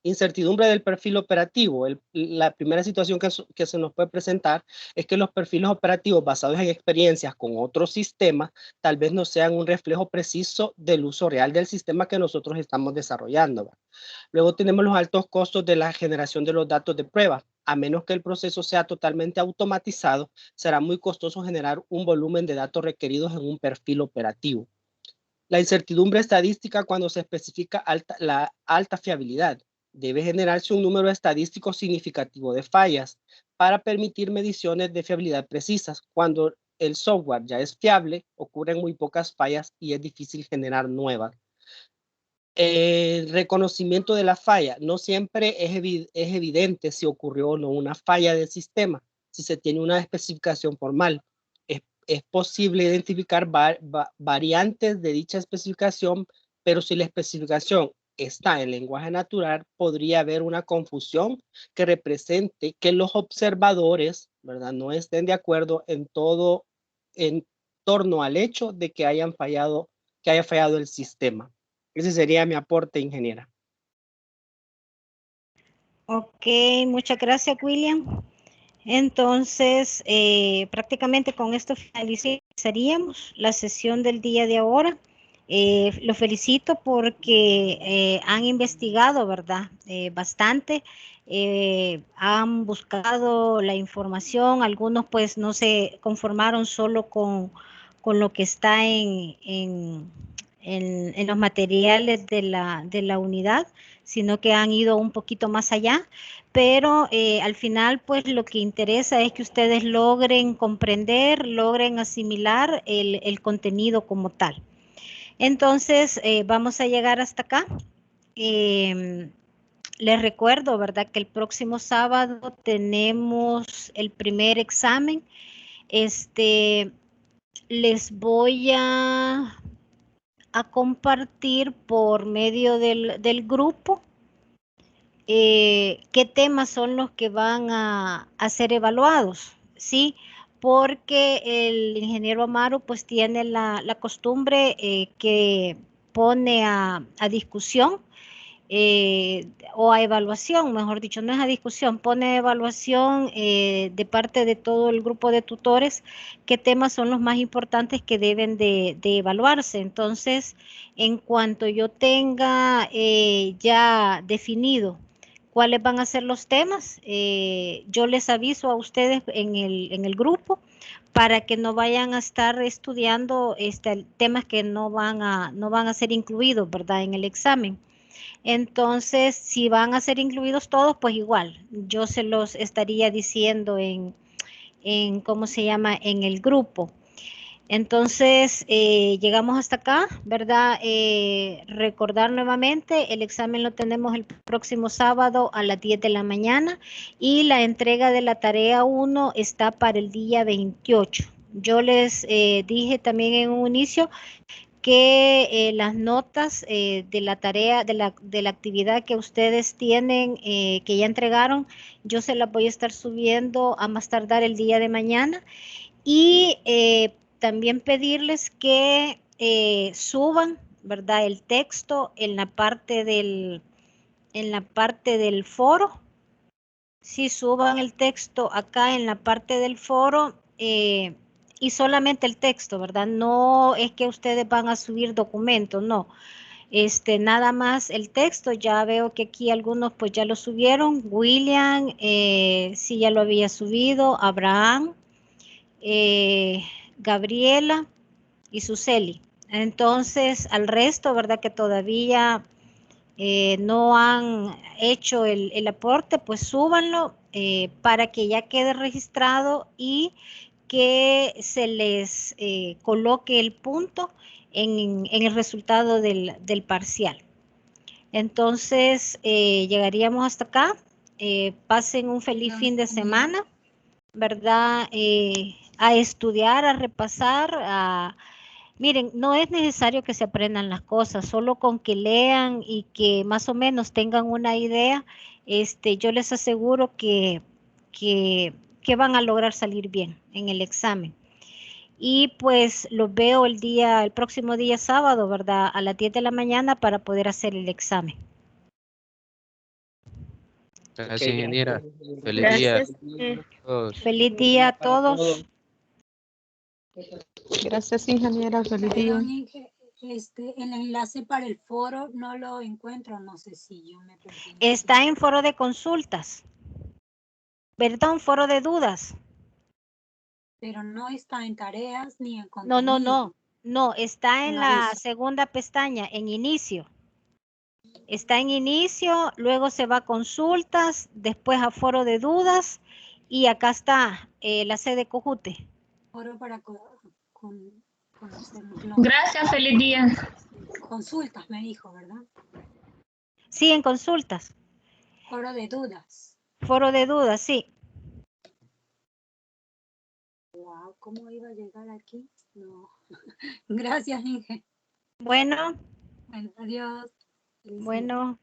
Incertidumbre del perfil operativo. La primera situación que se nos puede presentar es que los perfiles operativos basados en experiencias con otros sistemas tal vez no sean un reflejo preciso del uso real del sistema que nosotros estamos desarrollando, ¿verdad? Luego tenemos los altos costos de la generación de los datos de prueba. A menos que el proceso sea totalmente automatizado, será muy costoso generar un volumen de datos requeridos en un perfil operativo. La incertidumbre estadística cuando se especifica la alta fiabilidad. Debe generarse un número estadístico significativo de fallas para permitir mediciones de fiabilidad precisas. Cuando el software ya es fiable, ocurren muy pocas fallas y es difícil generar nuevas. El reconocimiento de la falla. No siempre es evidente si ocurrió o no una falla del sistema, si se tiene una especificación formal. Es posible identificar variantes de dicha especificación, pero si la especificación está en lenguaje natural, podría haber una confusión que represente que los observadores ¿verdad? No estén de acuerdo en todo en torno al hecho de que haya fallado el sistema. Ese sería mi aporte, ingeniera. Ok, muchas gracias, William. Entonces, prácticamente con esto finalizaríamos la sesión del día de ahora. Lo felicito porque han investigado, ¿verdad? Bastante. Han buscado la información. Algunos pues no se conformaron solo con lo que está en los materiales de la unidad, sino que han ido un poquito más allá. Pero al final, pues lo que interesa es que ustedes logren comprender, logren asimilar el contenido como tal. Entonces, vamos a llegar hasta acá. Les recuerdo, ¿verdad?, que el próximo sábado tenemos el primer examen. Les voy a compartir por medio del grupo qué temas son los que van a ser evaluados, ¿sí? Porque el ingeniero Amaro pues tiene la costumbre que pone a discusión o a evaluación, mejor dicho, no es a discusión, pone a evaluación de parte de todo el grupo de tutores qué temas son los más importantes que deben de evaluarse. Entonces, en cuanto yo tenga ya definido cuáles van a ser los temas, yo les aviso a ustedes en el grupo para que no vayan a estar estudiando temas que no van a ser incluidos, ¿verdad?, en el examen. Entonces, si van a ser incluidos todos, pues igual, yo se los estaría diciendo en ¿cómo se llama?, en el grupo. Entonces, llegamos hasta acá, ¿verdad? Recordar nuevamente, el examen lo tenemos el próximo sábado a las 10 de la mañana y la entrega de la tarea 1 está para el día 28. Yo les dije también en un inicio que las notas de la tarea, de la actividad que ustedes tienen, que ya entregaron, yo se las voy a estar subiendo a más tardar el día de mañana. Y también pedirles que suban, ¿verdad?, el texto en la parte del foro. Sí, suban el texto acá en la parte del foro y solamente el texto, ¿verdad? No es que ustedes van a subir documentos, no. Nada más el texto. Ya veo que aquí algunos pues ya lo subieron. William, sí ya lo había subido. Abraham, Gabriela y Suseli. Entonces, al resto, ¿verdad?, que todavía no han hecho el aporte, pues súbanlo para que ya quede registrado y que se les coloque el punto en el resultado del parcial. Entonces, llegaríamos hasta acá. Pasen un feliz fin de semana, ¿verdad? A estudiar, a repasar, miren, no es necesario que se aprendan las cosas, solo con que lean y que más o menos tengan una idea, yo les aseguro que van a lograr salir bien en el examen. Y pues los veo el próximo día sábado, ¿verdad?, a las 10 de la mañana para poder hacer el examen. Gracias, ingeniera. Feliz Gracias. día. Todos. Feliz día a todos. Gracias, ingeniera. Feliz día. Perdón, Inge, el enlace para el foro no lo encuentro, no sé si yo me perdí. Está en foro de consultas. Perdón, foro de dudas. Pero no está en tareas ni en contenido. No, está en la Aviso. segunda pestaña, en inicio. Está en inicio, luego se va a consultas, después a foro de dudas y acá está la sede Cojute. Foro para conocernos. No. Gracias, feliz día. Consultas me dijo, ¿verdad? Sí, en consultas. Foro de dudas. Foro de dudas, sí. Wow, ¿cómo iba a llegar aquí? No. Gracias, Inge. Bueno. Bueno, adiós. Feliz día. Bueno.